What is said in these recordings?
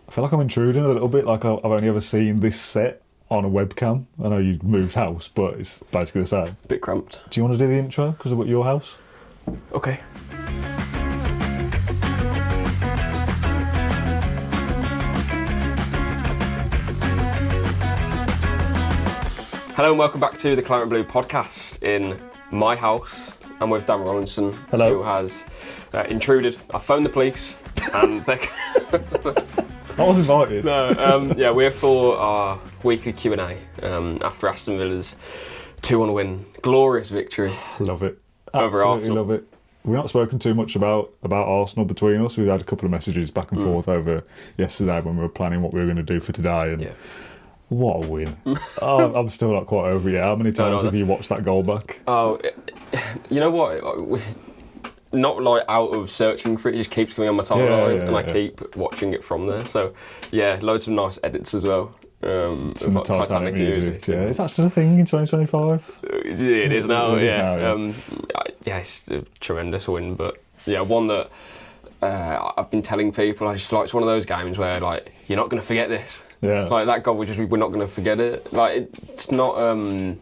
I feel like I'm intruding a little bit. Like I've only ever seen this set on a webcam. I know you moved house, but it's basically the same. Bit cramped. Do you want to do the intro because of your house? Okay. Hello and welcome back to the Claret and Blue podcast in my house. I'm with Dan Rolinson, Hello. who has intruded. I phoned the police and they... I was invited. No, yeah, we're for our weekly Q&A after Aston Villa's 2-1 win. Glorious victory. Love it. Over Absolutely Arsenal. love it. We've not spoken too much about Arsenal between us. We've had a couple of messages back and forth over yesterday when we were planning what we were going to do for today. And what a win. I'm still not quite over it yet. How many times have you watched that goal back? Oh, you know what? Not like out of searching for it, it just keeps coming on my timeline and I keep watching it from there. So, yeah, loads of nice edits as well. It's in the Titanic music. Yeah, is that still a thing in 2025? It is now, It is yeah. now, Yeah, it's a tremendous win, but yeah, one that I've been telling people, I just feel like it's one of those games where like you're not going to forget this. Yeah. Like that goal, we're not going to forget it. Like it's not. Don't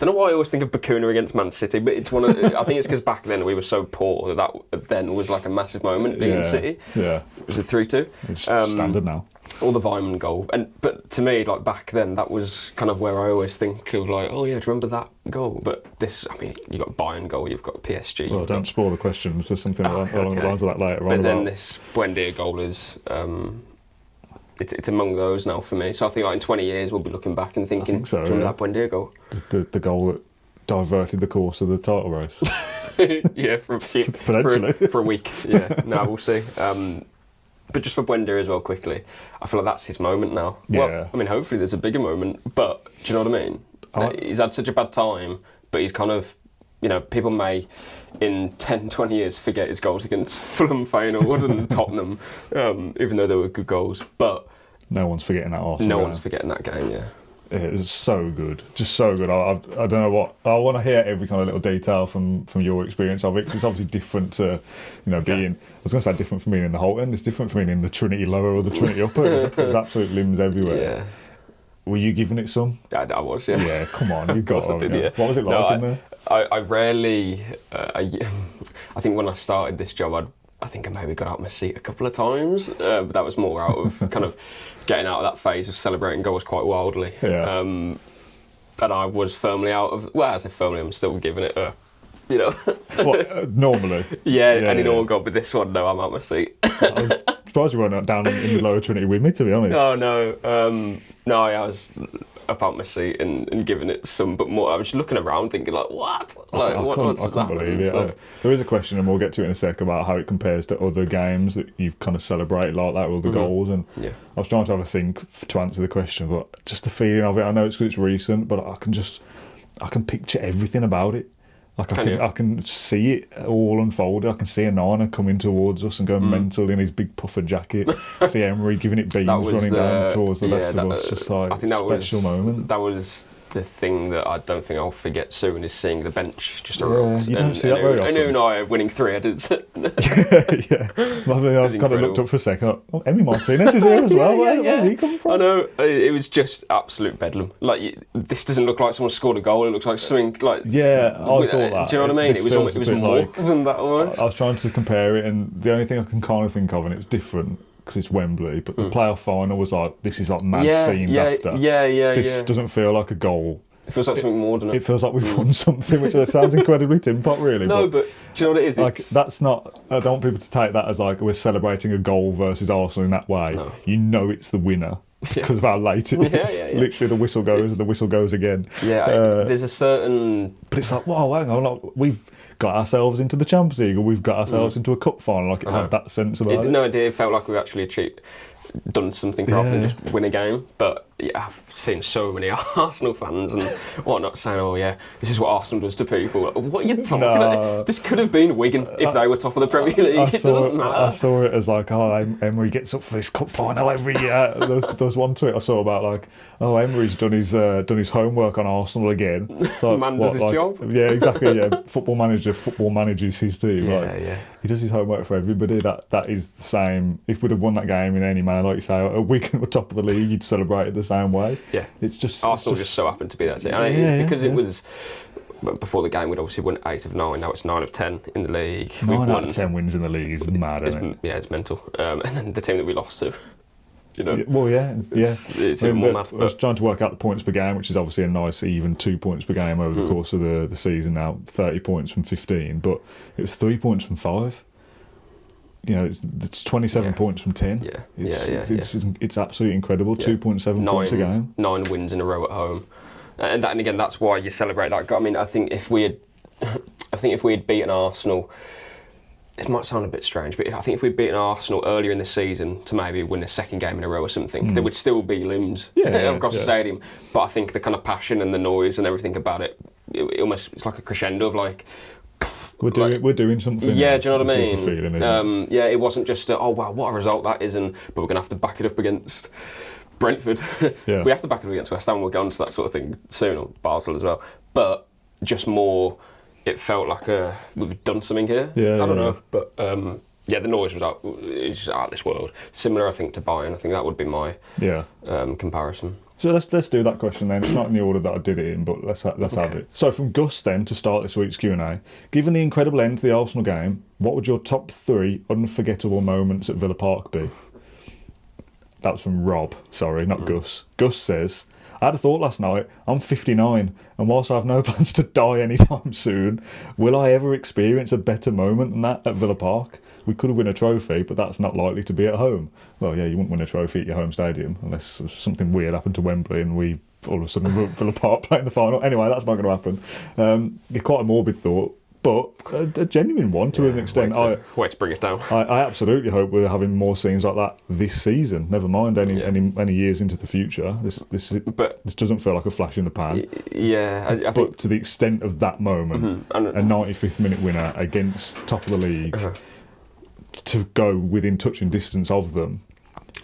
know why I always think of Bakuna against Man City, but it's one of. I think it's because back then we were so poor that then was like a massive moment being City. Yeah. Was it 3-2? It's standard now. Or the Vyman goal, but to me, like back then, that was kind of where I always think of like, oh yeah, do you remember that goal? But this, I mean, you got Bayern goal, you've got PSG. Well, don't spoil the questions. There's something along the lines of that later on. But then this Buendia goal is, it's among those now for me. So I think like in 20 years we'll be looking back and thinking, I think so, do you remember that Buendia goal? The goal that diverted the course of the title race. Yeah, Potentially. for a week. Yeah, no, we'll see. But just for Buendia as well, quickly, I feel like that's his moment now. Yeah. Well, I mean, hopefully there's a bigger moment, but do you know what I mean? He's had such a bad time, but he's kind of, you know, people may in 10, 20 years forget his goals against Fulham, Feyenoord and Tottenham, even though they were good goals. But no one's forgetting that Arsenal. No one's forgetting that game, yeah. It was so good, just so good. I don't know what I want to hear every kind of little detail from your experience of it. Cause it's obviously different to, you know, being. I was going to say different from being in the Holton. It's different from being in the Trinity Lower or the Trinity Upper. There's absolute limbs everywhere. Yeah. Were you giving it some? I was, yeah. Yeah, come on, you got it. Yeah. What was it like in there? I rarely. I think when I started this job, I think I maybe got out of my seat a couple of times, but that was more out of kind of getting out of that phase of celebrating goals quite wildly. Yeah. And I was firmly out of. Well, I say firmly, I'm still giving it a. You know. What, normally? Yeah, any normal goal, but this one, no, I'm out of my seat. I was surprised you weren't down in the Lower Trinity with me, to be honest. Oh no, no, I was up out my seat and giving it some, but more. I was just looking around, thinking like, what? Like, I can't believe it. So, there is a question, and we'll get to it in a sec, about how it compares to other games that you've kind of celebrated like that, all the goals. And I was trying to have a think to answer the question, but just the feeling of it. I know it's because it's recent, but I can picture everything about it. Like I can see it all unfolded. I can see Onana coming towards us and going mental in his big puffer jacket. See Emery giving it beams running down towards the left of us. Just like I think that special moment. That was the thing that I don't think I'll forget soon, is seeing the bench just erupt. You don't see that very often. And Unai winning 3-headers. Yeah. I mean, I've kind of looked up for a second. Oh, Emi Martinez is here as well. Where's he coming from? I know. It was just absolute bedlam. Like, this doesn't look like someone scored a goal. It looks like something like... Yeah, I thought that. Do you know what I mean? It was more than that almost. I was trying to compare it, and the only thing I can kind of think of, and it's different, because it's Wembley, but the playoff final was like, this is like mad scenes after. This doesn't feel like a goal. It feels like something more, doesn't it? It feels like we've won something, which sounds incredibly tin pot, really. No, but do you know what it is? Like, that's not. I don't want people to take that as like we're celebrating a goal versus Arsenal in that way. No. You know it's the winner because of how late it is. Literally, the whistle goes and the whistle goes again. Yeah, there's a certain. But it's like, whoa, hang on, like, we've got ourselves into the Champions League, or we've got ourselves into a cup final. Like, it had that sense about it. No, it felt like we actually done something rather than just win a game. But yeah, I've seen so many Arsenal fans and whatnot saying, oh yeah, this is what Arsenal does to people. What are you talking about? This could have been Wigan if they were top of the Premier League. It doesn't matter. I saw it as like, oh, Emery gets up for this cup final every year. There's one tweet I saw about like, oh, Emery's done his homework on Arsenal again. So, man does his job. Yeah, exactly. Yeah, football manages his team. Yeah. He does his homework for everybody. That is the same. If we'd have won that game in any manner saying, like you say, a Wigan were top of the league, you'd celebrate it the same way. Yeah. It's just Arsenal just so happened to be that team. Because it was before the game, we'd obviously won 8 of 9. Now it's 9 of 10 in the league. 9 out of 10 wins in the league is mad, isn't it? Yeah, it's mental. And then the team that we lost to. Well, yeah. It's even more mad. I was trying to work out the points per game, which is obviously a nice even 2 points per game over the course of the season now. 30 points from 15, but it was 3 points from 5. It's 27 points from 10. Yeah. It's absolutely incredible. 2.7 points a game. 9 wins in a row at home. And again, that's why you celebrate that. I mean, I think if we had beaten Arsenal, it might sound a bit strange, but I think if we'd beaten Arsenal earlier in the season to maybe win a second game in a row or something, there would still be limbs across the stadium. But I think the kind of passion and the noise and everything about it it's like a crescendo of like... We're doing something. Yeah, do you know what I mean? That's the feeling, isn't it? Yeah, it wasn't just oh wow, what a result that is, but we're going to have to back it up against Brentford. Yeah. We have to back it up against West Ham. We'll get on to that sort of thing soon, or Basel as well. But just more, it felt like we've done something here. I don't know, but the noise was out of this world. Similar, I think, to Bayern. I think that would be my comparison. So let's do that question then. It's not in the order that I did it in, but let's have it. So from Gus then, to start this week's Q&A, given the incredible end to the Arsenal game, what would your top 3 unforgettable moments at Villa Park be? That was from Rob, sorry, not Gus. Gus says, I had a thought last night, I'm 59, and whilst I have no plans to die anytime soon, will I ever experience a better moment than that at Villa Park? We could have won a trophy, but that's not likely to be at home. Well, yeah, you wouldn't win a trophy at your home stadium unless something weird happened to Wembley and we all of a sudden were at Villa Park playing the final. Anyway, that's not going to happen. It's quite a morbid thought, but a genuine one to an extent. Way to bring us down. I absolutely hope we're having more scenes like that this season. Never mind any years into the future. This doesn't feel like a flash in the pan. Yeah, I think. But to the extent of that moment, a 95th minute winner against top of the league, to go within touching distance of them.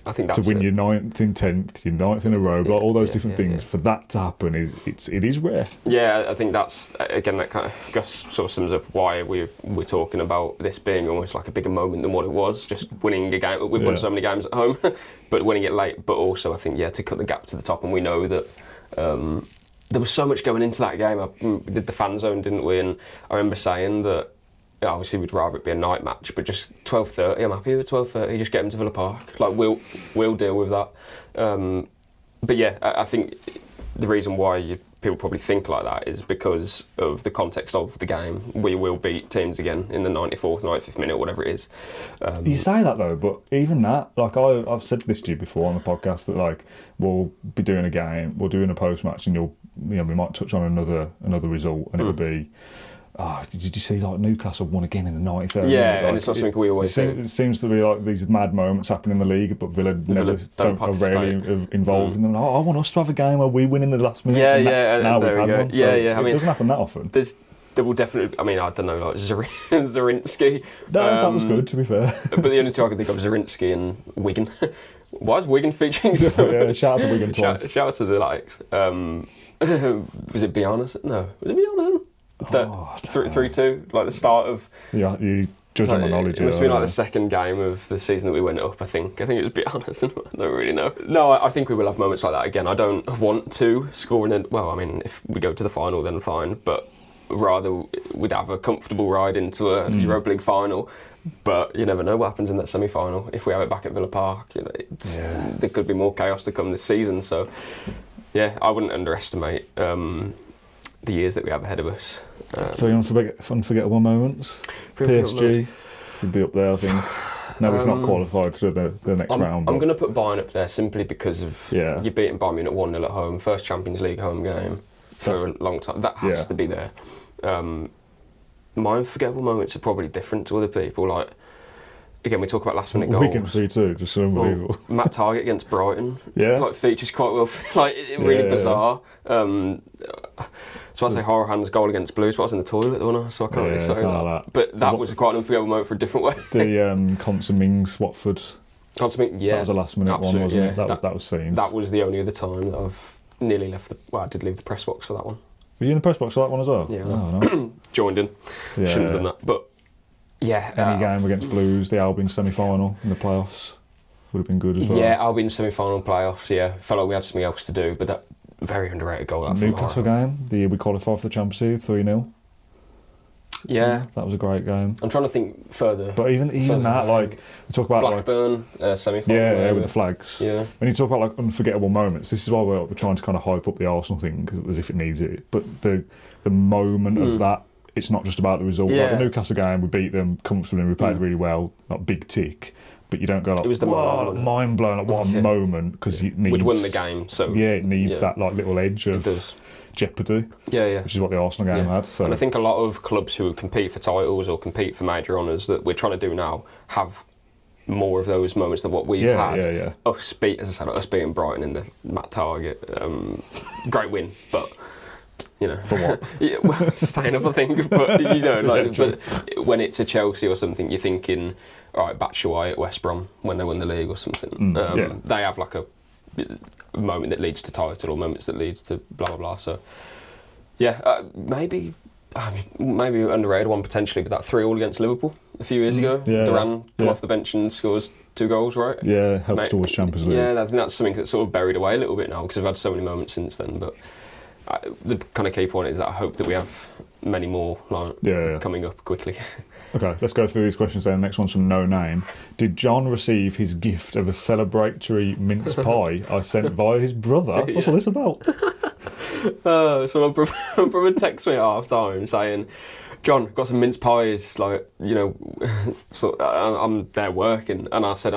I think that's to win your 9th in 10th, your 9th in a row, all those different things. For that to happen it is rare. Yeah, I think that's again that kind of Gus sort of sums up why we're talking about this being almost like a bigger moment than what it was. Just winning a game. We've won so many games at home, but winning it late. But also, I think to cut the gap to the top, and we know that there was so much going into that game. We did the fan zone, didn't we? And I remember saying that. Obviously, we'd rather it be a night match, but just 12:30. I'm happy with 12:30. Just get them to Villa Park. Like we'll deal with that. But yeah, I think the reason why people probably think like that is because of the context of the game. We will beat teams again in the 94th, 95th minute, whatever it is. You say that though, but even that, like I've said this to you before on the podcast that like we'll be doing a game, we'll doing a post match, and we might touch on another result, and it would be. Did you see like Newcastle won again in the 93rd? Yeah, and it's not something we always do. It seems to be like these mad moments happen in the league, but Villa are rarely involved in them. I want us to have a game where we win in the last minute. Now we've had one. So it doesn't happen that often. There will definitely. I mean, I don't know, like Zarinsky. That was good, to be fair. But the only two I can think of is Zarinsky and Wigan. Why is Wigan featuring? Shout out to Wigan twice. Shout out to the likes. Was it Bjarnason? No, was it Bjarnason? 3-2, like the start of. Yeah, you judge on the knowledge. It must have been like the second game of the season that we went up. I think it was a bit honest. I don't really know. No, I think we will have moments like that again. I don't want to score I mean, if we go to the final, then fine. But rather, we'd have a comfortable ride into a Europa League final. But you never know what happens in that semi-final. If we have it back at Villa Park, there could be more chaos to come this season. So, yeah, I wouldn't underestimate. The years that we have ahead of us. 3 unforgettable moments. PSG would be up there, I think. No, we've not qualified for the next round. I'm going to put Bayern up there simply because of you beating Bayern Munich 1-0 at home, first Champions League home game for a long time. That has to be there. My unforgettable moments are probably different to other people. Like, again, we talk about last minute goals. Wigan 3-2, just so unbelievable. Matt Targett against Brighton, like features quite well. Like really bizarre. So I say Horan's goal against Blues, but I was in the toilet, wasn't I? So I can't really say that. But that was quite an unforgettable moment for a different way. The Conson-Mings Watford. Conson-Mings, that was a last minute one, wasn't it? That was scenes. That was the only other time that I've nearly left. I did leave the press box for that one. Were you in the press box for that one as well? Yeah. Oh, nice. Joined in. Shouldn't have done that, but. Yeah. Any game against Blues, the Albion semi-final in the playoffs. would have been good as well. Yeah, Albion semi-final playoffs. Yeah, felt like we had something else to do, but that very underrated goal. That Newcastle game, the year we qualified for the Champions League, 3-0. Yeah, that was a great game. I'm trying to think further. But even that, like we talk about Blackburn semi-final. Yeah, with the flags. Yeah. When you talk about like unforgettable moments, this is why we're trying to kind of hype up the Arsenal thing as if it needs it. But the moment of that, it's not just about the result. Yeah. Like the Newcastle game, we beat them comfortably. We played really well. Not big tick. But you don't go like, it was the mind blown. Like, what a moment, because it needs. We'd won the game, so it needs that like little edge of jeopardy. Yeah. Which is what the Arsenal game had. So. And I think a lot of clubs who compete for titles or compete for major honours that we're trying to do now have more of those moments than what we've had. Yeah. Us beating Brighton in the Matt Target, great win, but. You know, for what? Yeah, well, staying up, I think. But you know, like, but when it's a Chelsea or something, you're thinking, all right, Batshuayi at West Brom when they won the league or something. They have like a moment that leads to title or moments that leads to blah blah blah. So, yeah, maybe underrated one potentially, but that 3-3 against Liverpool a few years ago. Yeah, Duran come off the bench and scores 2 goals, right? Yeah, helps towards Champions League. Yeah, I think that's something that's sort of buried away a little bit now because we've had so many moments since then, but. The kind of key point is that I hope that we have many more coming up quickly. Okay, let's go through these questions then. The next one's from No Name. Did John receive his gift of a celebratory mince pie I sent via his brother? What's all this about? So my brother texted me at half time saying, John, got some mince pies, like, you know, so I'm there working. And I said,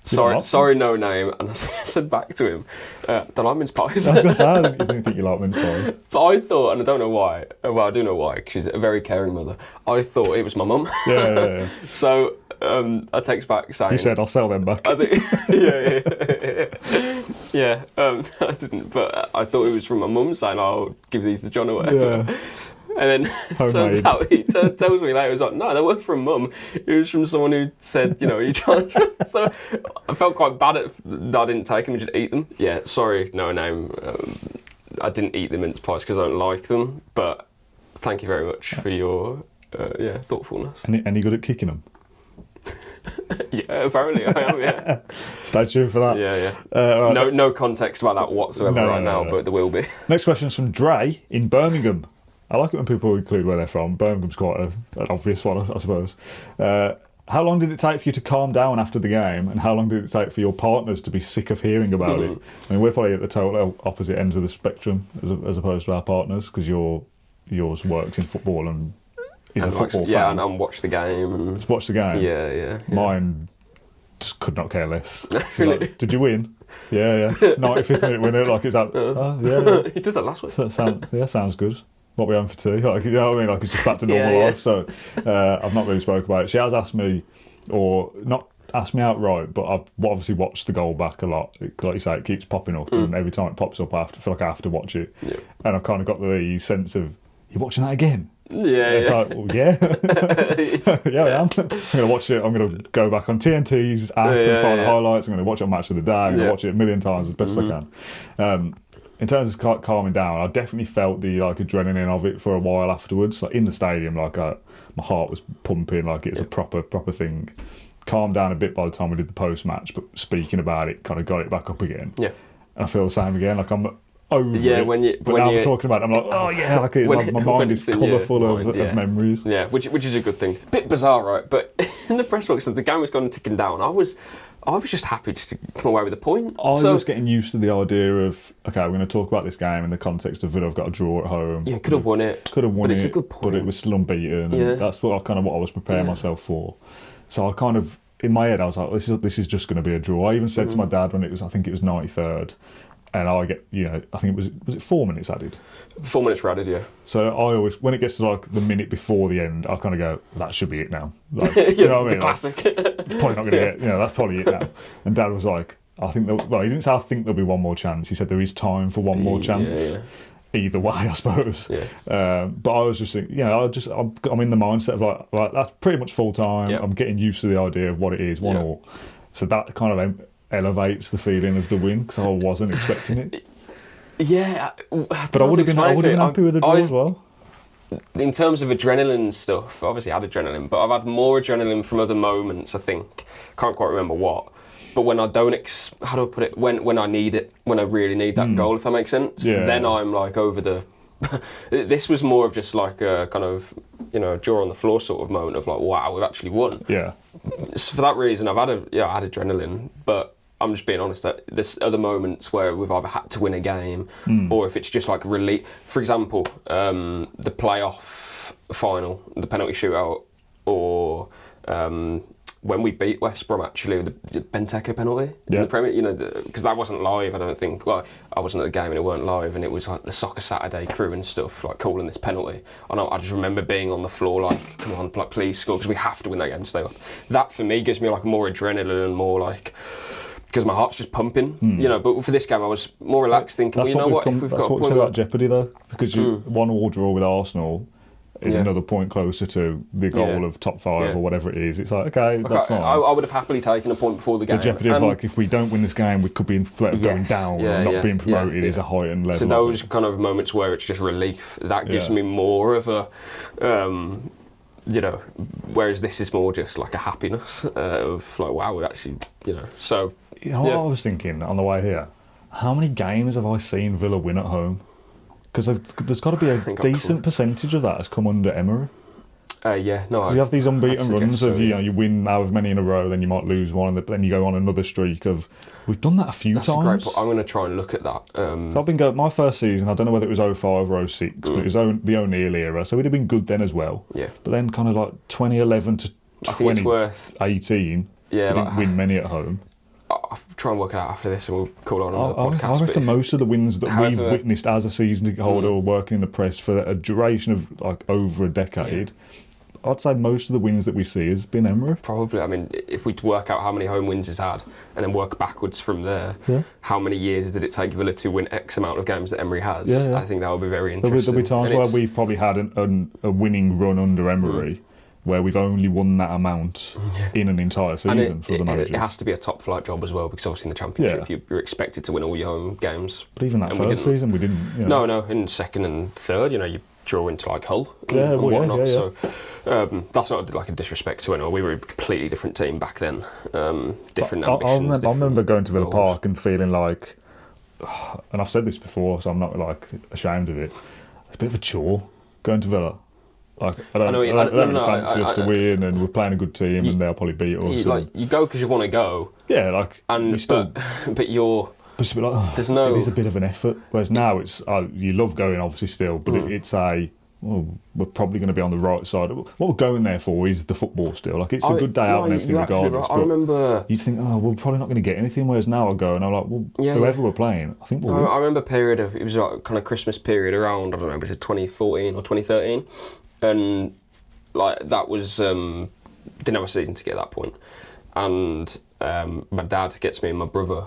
sorry, No Name. And I said back to him, don't like mince pies. I was going to say, I didn't think you like mince pies. But I thought, and I don't know why, well, I do know why, because she's a very caring mother, I thought it was my mum. Yeah. So I text back saying... You said, I'll sell them back. I think, yeah. I didn't, but I thought it was from my mum saying, I'll give these to John or whatever. Yeah. And then turns out he tells me later, it was like, no, they weren't from mum. It was from someone who said, you know, he charged me. So I felt quite bad that I didn't take them and just eat them. Yeah, sorry, No Name. I didn't eat the mince pies because I don't like them, but thank you very much for your thoughtfulness. Any good at kicking them? Yeah, apparently I am, yeah. Stay tuned for that. Yeah. Right. No context about that whatsoever now, but there will be. Next question is from Dre in Birmingham. I like it when people include where they're from. Birmingham's quite an obvious one, I suppose. How long did it take for you to calm down after the game, and how long did it take for your partners to be sick of hearing about it? I mean, we're probably at the total opposite ends of the spectrum as opposed to our partners, because yours works in football and is a football fan. Yeah, and watch the game. And just watch the game. Yeah. Mine just could not care less. Really? Like, did you win? Yeah. 95th minute winner. Like it's like, yeah. He did that last week. Sounds good. What we having for tea? Like, you know what I mean? Like it's just back to normal life. So I've not really spoke about it. She has asked me, or not asked me outright, but I've obviously watched the goal back a lot. Like you say, it keeps popping up, and every time it pops up, I feel like I have to watch it. Yeah. And I've kind of got the sense of, you're watching that again? Yeah. It's like, well, yeah. I am. I'm going to watch it. I'm going to go back on TNT's app and find the highlights. I'm going to watch it on Match of the Day. I'm going to watch it a million times as best I can. In terms of calming down, I definitely felt the adrenaline of it for a while afterwards. Like in the stadium, my heart was pumping, like it was a proper thing. Calmed down a bit by the time we did the post-match, but speaking about it kind of got it back up again. Yeah. And I feel the same again. Like I'm over it. But now I'm talking about it, I'm like, oh yeah, like my mind is colourful of memories. Yeah, which is a good thing. Bit bizarre, right? But in the press box, as the game was going ticking down, I was just happy just to come away with a point. I was getting used to the idea of, okay, we're going to talk about this game in the context of Villa have got a draw at home. Yeah, could have won it. But it's a good point. But it was still unbeaten. Yeah. And that's what I was preparing myself for. So I kind of, in my head, I was like, this is just going to be a draw. I even said to my dad when I think it was 93rd, and I get, I think was it 4 minutes added? 4 minutes were added, yeah. So I always, when it gets to the minute before the end, I kind of go, that should be it now. Like, do you know what I mean? Classic. It's probably not going to get, that's probably it now. And Dad was like, he didn't say I think there'll be one more chance. He said there is time for one more chance. Yeah. Either way, I suppose. Yeah. But I was just thinking, I'm in the mindset of like that's pretty much full time. Yep. I'm getting used to the idea of what it is, 1-1. So that kind of elevates the feeling of the win, because I wasn't expecting it. Yeah, but I would have been happy with the draw as well. In terms of adrenaline stuff, obviously I had adrenaline, but I've had more adrenaline from other moments, I think. Can't quite remember what. but when I don't, how do I put it? When I need it, when I really need that goal, if that makes sense, then I'm like over the. This was more of just like a kind of, jaw on the floor sort of moment of like, wow, we've actually won. Yeah. So for that reason, I had adrenaline, but I'm just being honest that there's other moments where we've either had to win a game, or if it's just like relief. For example, the playoff final, the penalty shootout, or when we beat West Brom, actually, the Benteke penalty in the Premier, because that wasn't live, I don't think. Well, I wasn't at the game and it weren't live, and it was like the Soccer Saturday crew and stuff, like calling this penalty. And I just remember being on the floor like, come on, like, please score, because we have to win that game to stay up. That, for me, gives me like more adrenaline and more like... Because my heart's just pumping, But for this game, I was more relaxed, thinking, That's what we said about jeopardy, though, because 1-1 draw with Arsenal is another point closer to the goal of top 5 or whatever it is. It's like, okay, that's fine. I would have happily taken a point before the game. The jeopardy of like, if we don't win this game, we could be in threat of going down or not being promoted is a heightened level. So those kind of moments where it's just relief, that gives me more of a... whereas this is more just like a happiness of like, wow, we actually, so... what I was thinking on the way here? How many games have I seen Villa win at home? Because there's got to be a decent percentage of that has come under Emery. Because you have these unbeaten runs of you win however many in a row, then you might lose one, and then you go on another streak of. We've done that a few times. Great point. I'm going to try and look at that. So I've been going. My first season, I don't know whether it was 05 or 06, but it was the O'Neill era, so we'd have been good then as well. Yeah. But then kind of like 2011 to 2018, we didn't win many at home. I'll try and work it out after this and we'll call on a podcast. I reckon most of the wins that we've witnessed as a season ticket holder or working in the press for a duration of like over a decade, I'd say most of the wins that we see has been Emery. Probably. I mean, if we work out how many home wins he's had and then work backwards from there, how many years did it take Villa to win X amount of games that Emery has? I think that would be very interesting. There'll be times where we've probably had a winning run under Emery, where we've only won that amount in an entire season for the managers. It has to be a top flight job as well, because obviously in the Championship you're expected to win all your home games. But even that first season we didn't. No, in second and third, you draw into like Hull and whatnot. So that's not like a disrespect to anyone. We were a completely different team back then. Different ambitions. I remember going to Villa Park and feeling like, and I've said this before, so I'm not like ashamed of it. It's a bit of a chore going to Villa. Like, I don't fancy us to win, and we're playing a good team, and they'll probably beat us. You go because you want to go. Yeah, like, and you still. But you're. But it's a bit like, there's no. It is a bit of an effort. Whereas now it's you love going obviously still, but it's we're probably going to be on the right side. What we're going there for is the football still. Like, it's a good day out and everything regardless. I remember. You'd think, we're probably not going to get anything. Whereas now I go and I'm like, whoever we're playing, I think we'll win. I remember it was like kind of Christmas period around, I don't know, was it 2014 or 2013, and. Like, that was, didn't have a season ticket at that point. And my dad gets me and my brother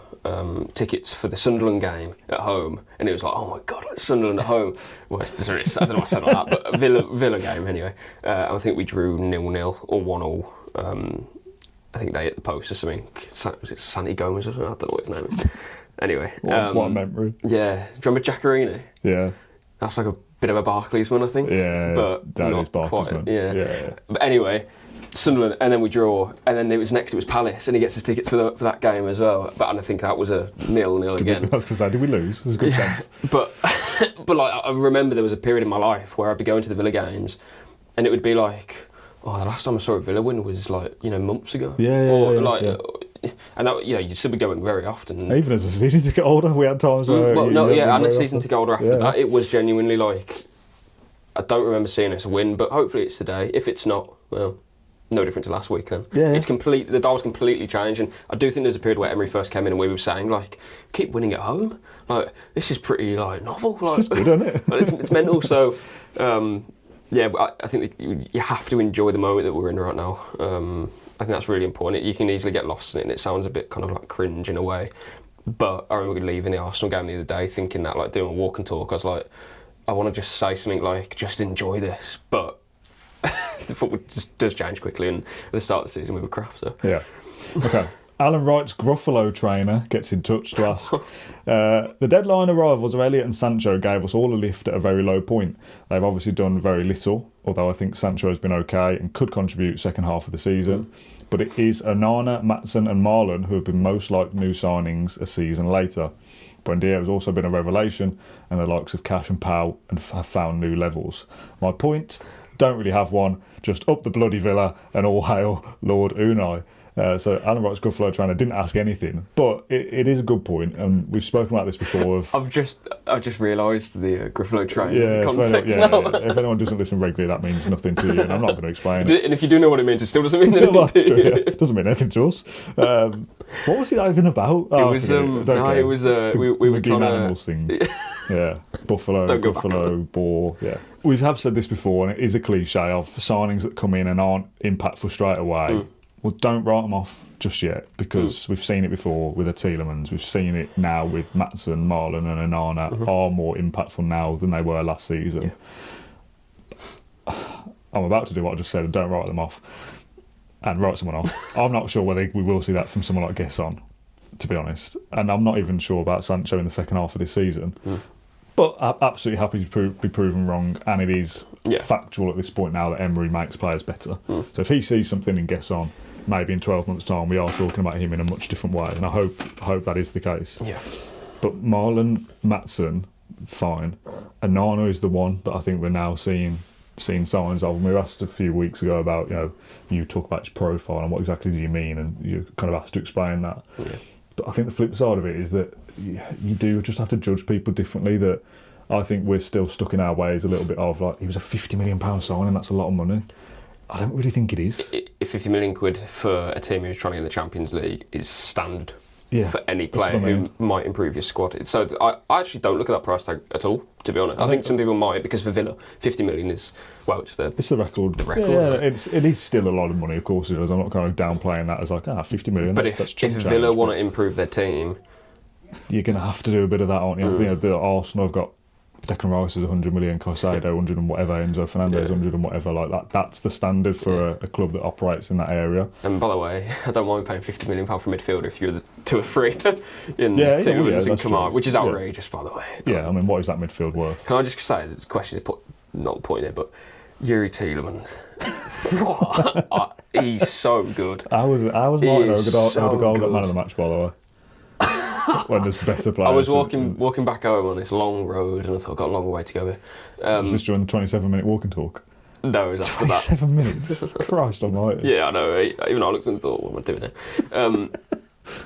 tickets for the Sunderland game at home. And it was like, oh my God, like Sunderland at home. Well, I don't know why I said like that, but a Villa game anyway. I think we drew 0-0 or 1-1. I think they hit the post or something. Was it Santi Gomez or something? I don't know what his name is. Anyway. What a memory. Yeah. Do you remember Jaccarini? Yeah. That's like a bit of a Barclays one, I think. Yeah, but that is Barclays one. Yeah. But anyway, Sunderland, and then we draw, and then it was Palace, and he gets his tickets for that game as well. But I think that was a 0-0 again. I was going to say, did we lose? There's a good chance. But like, I remember there was a period in my life where I'd be going to the Villa games, and it would be like, the last time I saw a Villa win was like, months ago. And that, you'd still be going very often. Even as a season ticket holder, we had times where... and a season ticket holder after that, it was genuinely like, I don't remember seeing us win, but hopefully it's today. If it's not, well, no different to last week then. It's the dial's completely changed, and I do think there's a period where Emery first came in and we were saying, like, keep winning at home. Like, this is pretty, like, novel. Like, this is good, isn't it? It's mental, so... but I think you have to enjoy the moment that we're in right now. I think that's really important. You can easily get lost in it, and it sounds a bit kind of like cringe in a way. But I remember leaving the Arsenal game the other day thinking that, like, doing a walk and talk, I was like, I want to just say something like, just enjoy this. But the football just does change quickly, and at the start of the season we were crap, so... Yeah. Okay. Alan Wright's Gruffalo trainer gets in touch to ask. The deadline arrivals of Elliott and Sancho gave us all a lift at a very low point. They've obviously done very little, although I think Sancho has been okay and could contribute second half of the season. But it is Onana, Maatsen and Marlon who have been most like new signings a season later. Buendia has also been a revelation, and the likes of Cash and Pau have found new levels. My point, don't really have one, just up the bloody Villa and all hail Lord Unai. So Alan Wright's Gruffalo trainer didn't ask anything, but it is a good point, and we've spoken about this before. I've just realised the Gruffalo trainer context now. If anyone doesn't listen regularly, that means nothing to you, and I'm not going to explain it. And if you do know what it means, it still doesn't mean anything. Well, that's true. Yeah. It doesn't mean anything to us. What was it even about? We were trying to animals thing. Yeah, buffalo, Gruffalo, boar. Yeah, we have said this before, and it is a cliche of signings that come in and aren't impactful straight away. Well, don't write them off just yet, because we've seen it before with the Tielemans. We've seen it now with Maatsen, Marlon and Onana are more impactful now than they were last season. Yeah. I'm about to do what I just said, don't write them off and write someone off. I'm not sure whether we will see that from someone like Gesson, to be honest. And I'm not even sure about Sancho in the second half of this season. But I'm absolutely happy to be proven wrong, and it is factual at this point now that Emery makes players better. So if he sees something in Gesson, maybe in 12 months' time we are talking about him in a much different way, and I hope that is the case. Yeah. But Marlon, Maatsen, fine. And Nana is the one that I think we're now seeing signs of. And we were asked a few weeks ago about, you talk about his profile and what exactly do you mean, and you're kind of asked to explain that. Yeah. But I think the flip side of it is that you do just have to judge people differently. That I think we're still stuck in our ways a little bit of, like, he was a £50 million signing, that's a lot of money. I don't really think it is. £50 million for a team who's trying to get in the Champions League is standard for any player who might improve your squad. So I actually don't look at that price tag at all, to be honest. I think some people might, because for Villa, £50 million is, it's the record. The record. Yeah, right? It is still a lot of money, of course it is. I'm not kind of downplaying that as like, £50 million, but that's chump change. If Villa want to improve their team, you're going to have to do a bit of that, aren't you? The Arsenal have got Declan Rice is 100 million, Caicedo 100 and whatever, Enzo Fernandez 100 and whatever, like that. That's the standard for a club that operates in that area. And by the way, I don't mind paying £50 million for a midfielder if you're the 2 or 3 in Tielemans and Kamara, which is outrageous, by the way. Yeah, I mean, what is that midfield worth? Can I just say, the question is not the point here, but Youri Tielemans. What? He's so good. I was Martin Odegaard got man of the match, by the way. When there's better players. I was walking back home on this long road, and I thought I've got a long way to go here. Was this during the 27-minute walk and talk? No, it was after 27 minutes? Christ almighty. Yeah, I know. Even I looked and thought, what am I doing here?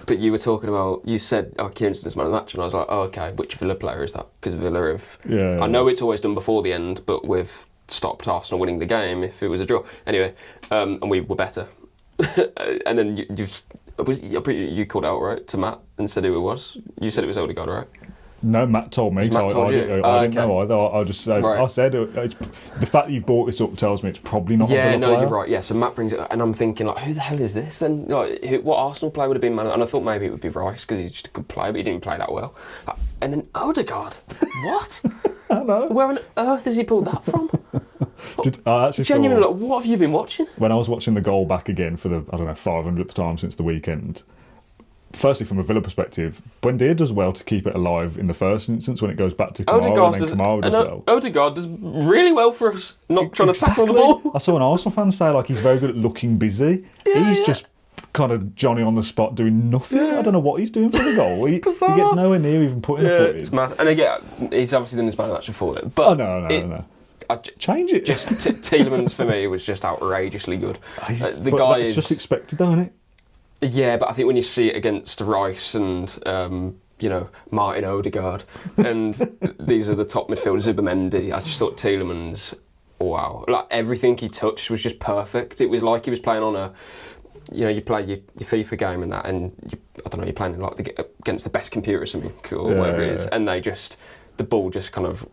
But you were talking about, you said, Kieran's man of the match, and I was like, okay, which Villa player is that? Because Villa have... Yeah, I know it's always done before the end, but we've stopped Arsenal winning the game if it was a draw. Anyway, and we were better. And then you called out, right, to Matt and said who it was. You said it was Odegaard, right? No, Matt told me. Matt told you? I didn't know either. I just said, right. I said the fact that you brought this up tells me it's probably not a Villa player. You're right. Yeah, so Matt brings it, and I'm thinking, like, who the hell is this? And like, what Arsenal player would have been man? And I thought maybe it would be Rice because he's just a good player, but he didn't play that well. And then Odegaard, what? I know. Where on earth has he pulled that from? I actually genuinely, like, what have you been watching? When I was watching the goal back again for the 500th time since the weekend. Firstly, from a Villa perspective, Buendia does well to keep it alive in the first instance when it goes back to Kamara, and then Kamara does well. Odegaard does really well for us, not trying to tackle the ball. I saw an Arsenal fan say, like, he's very good at looking busy. He's just kind of Johnny on the spot doing nothing. I don't know what he's doing for the goal. He gets nowhere near even putting the foot in. It's mad. And again, he's obviously done his man match before it. But no. Change it. Just Tielemans for me was just outrageously good. It's just expected, though, isn't it? Yeah, but I think when you see it against Rice and Martin Odegaard, and these are the top midfielders, Zubimendi, I just thought Tielemans, wow, like everything he touched was just perfect. It was like he was playing on a, you play your FIFA game and that, and you're playing like against the best computer or something, or whatever it is, and the ball just kind of.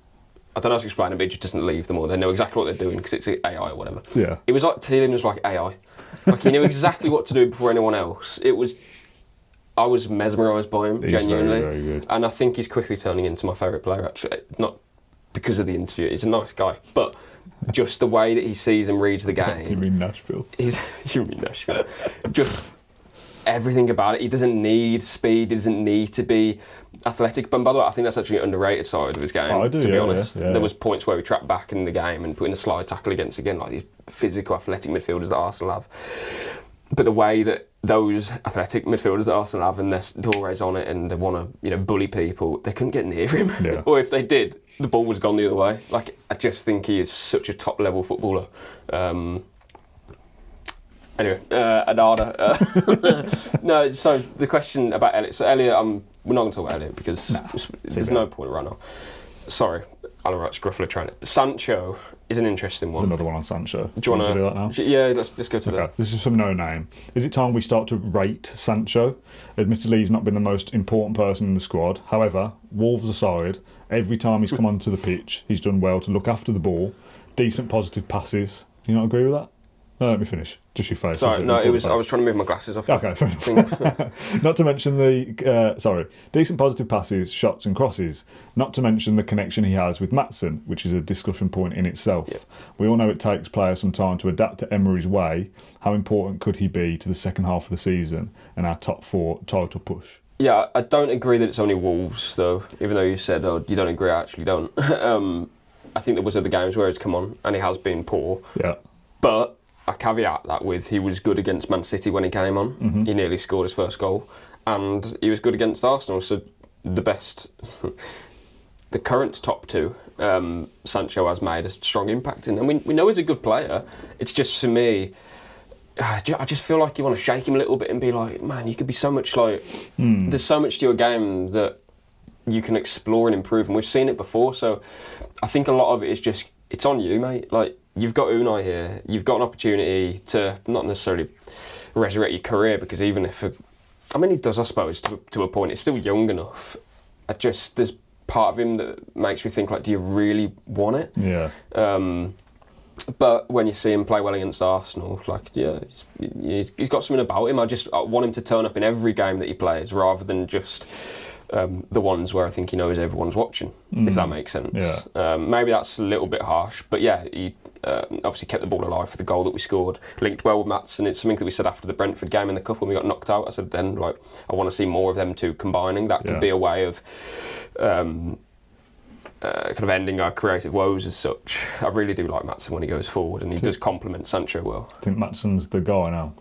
I don't know how to explain it, but it just doesn't leave them all. They know exactly what they're doing because it's AI or whatever. Yeah. It was like Tielemans was like AI. Like he knew exactly what to do before anyone else. I was mesmerised by him, genuinely. Very, very good. And I think he's quickly turning into my favourite player, actually. Not because of the interview, he's a nice guy, but just the way that he sees and reads the game. You mean Nashville? You mean Nashville. Just everything about it. He doesn't need speed. He doesn't need to be athletic. But by the way, I think that's actually an underrated side of his game. I do, to be yeah, honest. yeah. There was points where he trapped back in the game and put in a slide tackle against, again, like these physical, athletic midfielders that Arsenal have. But the way that those athletic midfielders that Arsenal have, and they're always on it and they want to, bully people, they couldn't get near him. Yeah. Or if they did, the ball was gone the other way. Like, I just think he is such a top-level footballer. Anyway, Anada. No, so the question about Elliot. So Elliot, we're not going to talk about Elliot because there's no point right now. Sorry, Alan Wright's gruffly trying it. Sancho is an interesting one. There's another one on Sancho. Do you want to do that now? Yeah, let's go to that. This is from No Name. Is it time we start to rate Sancho? Admittedly, he's not been the most important person in the squad. However, Wolves aside, every time he's come onto the pitch, he's done well to look after the ball, decent positive passes. Do you not agree with that? No, let me finish. Just your face. Sorry, no, I was trying to move my glasses off. Okay, fair enough. Not to mention decent positive passes, shots and crosses. Not to mention the connection he has with Maatsen, which is a discussion point in itself. Yeah. We all know it takes players some time to adapt to Emery's way. How important could he be to the second half of the season and our top 4 title push? Yeah, I don't agree that it's only Wolves, though, even though you said, you don't agree, I actually don't. I think there was other games where he's come on and he has been poor. Yeah. But I caveat that with he was good against Man City when he came on. Mm-hmm. He nearly scored his first goal. And he was good against Arsenal. So the current top 2, Sancho has made a strong impact in. And we know he's a good player. It's just, for me, I just feel like you want to shake him a little bit and be like, man, you could be so much there's so much to your game that you can explore and improve. And we've seen it before. So I think a lot of it is just, it's on you, mate. Like, you've got Unai here. You've got an opportunity to not necessarily resurrect your career, because even if, he does, I suppose, to a point. It's still young enough. There's part of him that makes me think, like, do you really want it? Yeah. But when you see him play well against Arsenal, like, yeah, he's got something about him. I want him to turn up in every game that he plays, rather than just the ones where I think he knows everyone's watching, if that makes sense. Yeah. Maybe that's a little bit harsh, but yeah, he obviously kept the ball alive for the goal that we scored. Linked well with Maatsen. It's something that we said after the Brentford game in the cup when we got knocked out. I said then, like, I want to see more of them two combining. That could be a way of kind of ending our creative woes as such. I really do like Maatsen when he goes forward, and he does complement Sancho well. I think Maatsen's the guy now.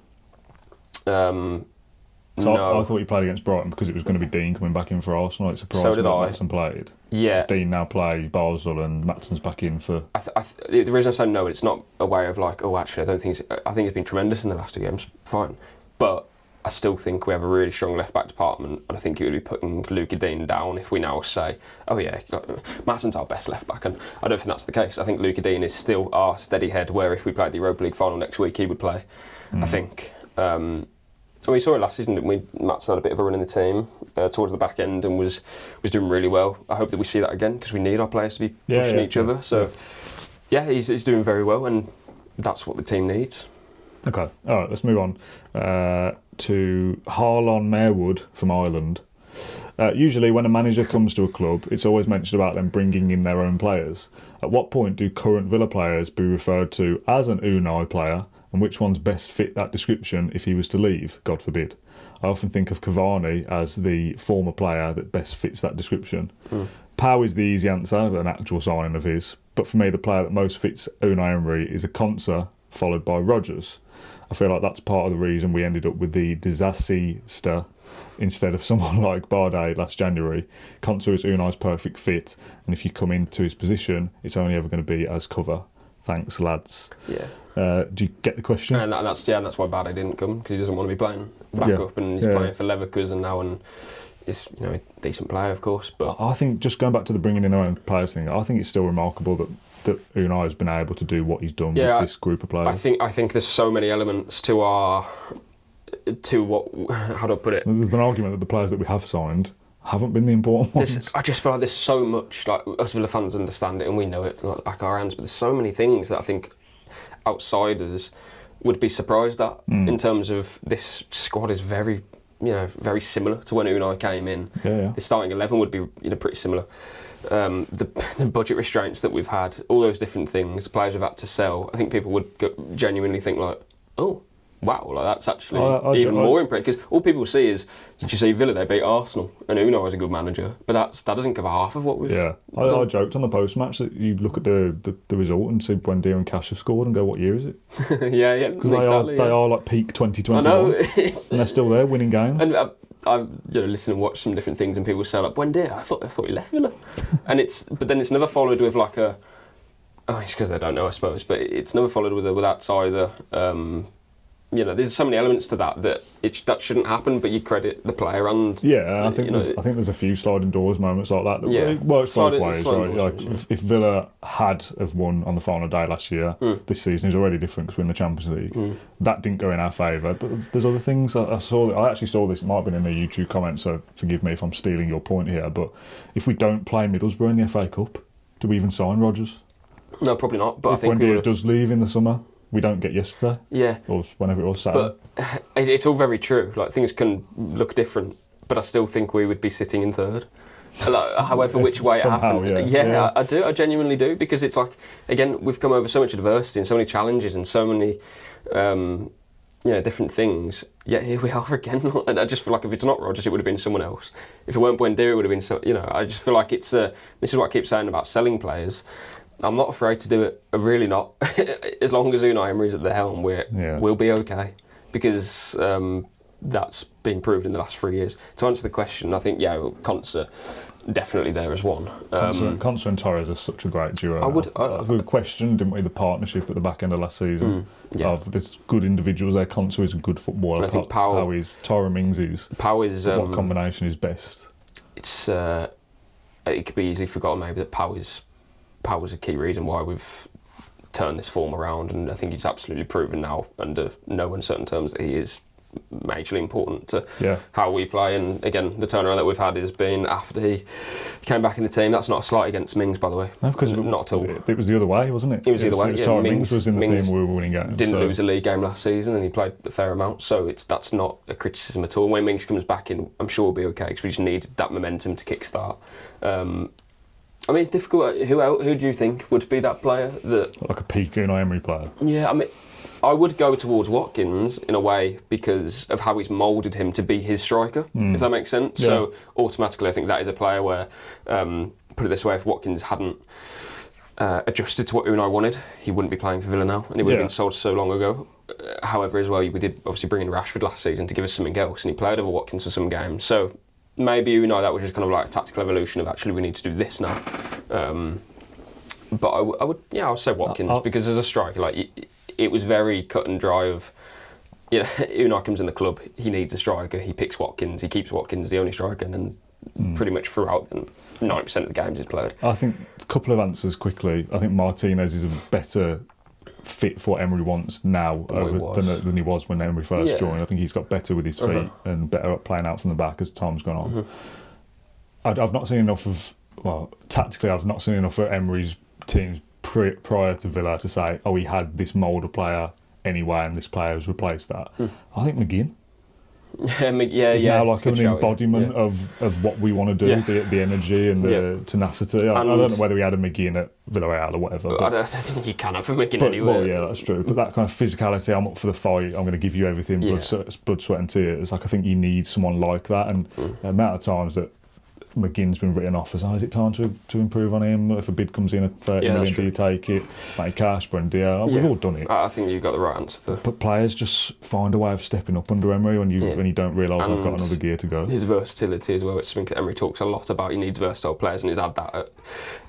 No. I thought he played against Brighton because it was going to be Dean coming back in for Arsenal. It surprised So did me I. that Maatsen played. Yeah. Does Dean now play Basel and Maatsen's back in for... the reason I say no, it's not a way of like, actually, I think he's been tremendous in the last 2 games. Fine. But I still think we have a really strong left-back department, and I think it would be putting Luca Dean down if we now say, Maatsen's our best left-back, and I don't think that's the case. I think Luca Dean is still our steady head, where if we played the Europa League final next week, he would play. I think... we saw it last season, didn't we? Maatsen had a bit of a run in the team towards the back end and was doing really well. I hope that we see that again, because we need our players to be pushing each other. So, he's doing very well, and that's what the team needs. Okay, all right, let's move on to Harlon Marewood from Ireland. Usually when a manager comes to a club, it's always mentioned about them bringing in their own players. At what point do current Villa players be referred to as an Unai player, and which ones best fit that description if he was to leave, God forbid? I often think of Cavani as the former player that best fits that description. Pau is the easy answer, an actual signing of his, but for me the player that most fits Unai Emery is a Konsa, followed by Rodgers. I feel like that's part of the reason we ended up with the disaster instead of someone like Bardet last January. Konsa is Unai's perfect fit, and if you come into his position, it's only ever going to be as cover. Thanks, lads. Yeah. Do you get the question? And that's why Bardet didn't come, because he doesn't want to be playing back up, and he's playing for Leverkusen now, and he's a decent player, of course. But I think, just going back to the bringing in their own players thing, I think it's still remarkable that Unai has been able to do what he's done with this group of players. I think there's so many elements to what, how do I put it? There's an argument that the players that we have signed haven't been the important ones. I just feel like there's so much, like, us Villa fans understand it and we know it like the back of our hands, but there's so many things that I think outsiders would be surprised at in terms of this squad is very, very similar to when Unai came in. Yeah. The starting 11 would be pretty similar. The budget restraints that we've had, all those different things, players we've had to sell, I think people would genuinely think like, oh, wow, like that's actually even more impressive. Because all people see is, did you see Villa? They beat Arsenal, and Unai was a good manager, but that doesn't cover half of what we've. Yeah, I joked on the post match that you look at the result and see Buendia and Cash have scored and go, what year is it? yeah, because they are like peak 2021. I know, and they're still there winning games. And I listen and watch some different things, and people say like Buendia, I thought he left Villa, but then it's never followed with like a. Oh, it's because they don't know, I suppose. But it's never followed with that either. There's so many elements to that shouldn't happen. But you credit the player and I think there's a few sliding doors moments like that. It works both ways, right? Like if Villa have won on the final day last year, this season is already different because we're in the Champions League. That didn't go in our favour. But there's other things. I actually saw this. It might have been in the YouTube comment, so forgive me if I'm stealing your point here. But if we don't play Middlesbrough in the FA Cup, do we even sign Rodgers? No, probably not. But if I think Buendia does leave in the summer, we don't get yesterday. Yeah. Or whenever it was Saturday. But it's all very true. Like things can look different, but I still think we would be sitting in third. Like, however, which way it happened. Yeah, I do. I genuinely do, because it's like, again, we've come over so much adversity and so many challenges and so many, different things. Yet here we are again. And I just feel like if it's not Rodgers, it would have been someone else. If it weren't Buendia, it would have been I just feel like it's. This is what I keep saying about selling players. I'm not afraid to do it. I'm really not. As long as Unai Emery's at the helm, we'll be okay, because that's been proved in the last 3 years. To answer the question, I think Conser definitely there as one. Conser and Torres are such a great duo. We questioned, didn't we, the partnership at the back end of last season of this good individuals there. Conser is a good footballer. I think Pau is. Tyrone Mings is. Pau is. What combination is best? It's. It could be easily forgotten maybe that Pau was a key reason why we've turned this form around, and I think he's absolutely proven now under no uncertain terms that he is majorly important to how we play. And again, the turnaround that we've had has been after he came back in the team. That's not a slight against Mings, by the way. No, because not at all. It was the other way, wasn't it? It was the other way. Tyrone Mings was in the team we were winning games. Didn't lose a league game last season, and he played a fair amount. So that's not a criticism at all. When Mings comes back in, I'm sure we'll be okay, because we just needed that momentum to kickstart. I mean, it's difficult. Who do you think would be that player that... Like a peak Unai Emery player? Yeah, I mean, I would go towards Watkins in a way because of how he's moulded him to be his striker, if that makes sense. Yeah. So automatically I think that is a player where, put it this way, if Watkins hadn't adjusted to what Unai wanted, he wouldn't be playing for Villa now, and he would have been sold so long ago. However, as well, we did obviously bring in Rashford last season to give us something else, and he played over Watkins for some games. So maybe that was just kind of like a tactical evolution of actually we need to do this now. But I would say Watkins, because as a striker, like it was very cut and dry of, Unai comes in the club, he needs a striker, he picks Watkins, he keeps Watkins the only striker, and then pretty much throughout 90% of the games he's played. I think a couple of answers quickly. I think Martinez is a better fit for what Emery wants now than he was when Emery first joined. I think he's got better with his feet and better at playing out from the back as time's gone on. I've not seen enough of, tactically I've not seen enough of Emery's teams prior to Villa to say, he had this mould of player anyway and this player has replaced that. I think McGinn. He's now like an embodiment of what we want to do, the energy and the tenacity. I don't know whether we had a McGinn at Villarreal or whatever. I don't think you can have a McGinn anywhere. Well, yeah, that's true. But that kind of physicality, I'm up for the fight, I'm going to give you everything, blood, sweat and tears. Like, I think you need someone like that. And the amount of times that McGinn's been written off as, is it time to improve on him? If a bid comes in at 30 million, do you take it? Like Cash, Buendia, we've all done it. I think you've got the right answer there. But players just find a way of stepping up under Emery when you don't realise I've got another gear to go. His versatility as well, it's something that Emery talks a lot about. He needs versatile players, and he's had that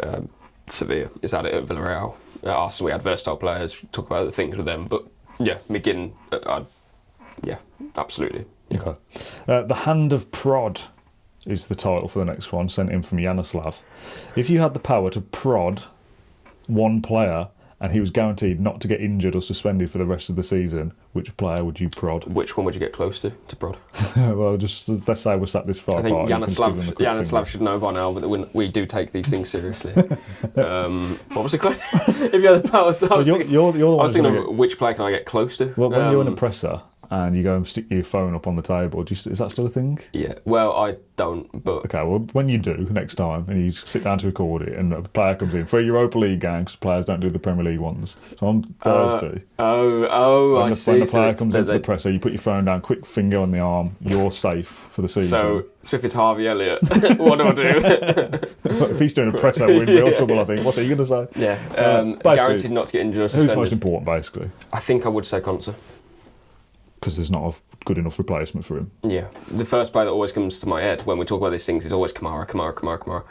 at Sevilla, he's had it at Villarreal. At Arsenal we had versatile players, talk about other things with them, but McGinn, absolutely. Okay. The Hand of Prod is the title for the next one, sent in from Yanoslav. If you had the power to prod one player and he was guaranteed not to get injured or suspended for the rest of the season, which player would you prod? Which one would you get close to prod? Well, just let's say we're sat this far apart. I think Yanoslav should know by now that we do take these things seriously. What was the question? If you had the power to... I was thinking of which player can I get close to? Well, when you're in a presser and you go and stick your phone up on the table. Is that still a thing? Yeah. Well, I don't, but... Okay, well, when you do next time and you sit down to record it and a player comes in for a Europa League game, because players don't do the Premier League ones. So on Thursday... I see. When the player comes in for the presser, you put your phone down, quick finger on the arm, you're safe for the season. So if it's Harvey Elliott, what do I do? If he's doing a presser, we're in real trouble, I think. What's he going to say? Yeah. Guaranteed not to get injured or suspended. Who's most important, basically? I think I would say Konsa. Because there's not a good enough replacement for him. Yeah. The first player that always comes to my head when we talk about these things is always Kamara.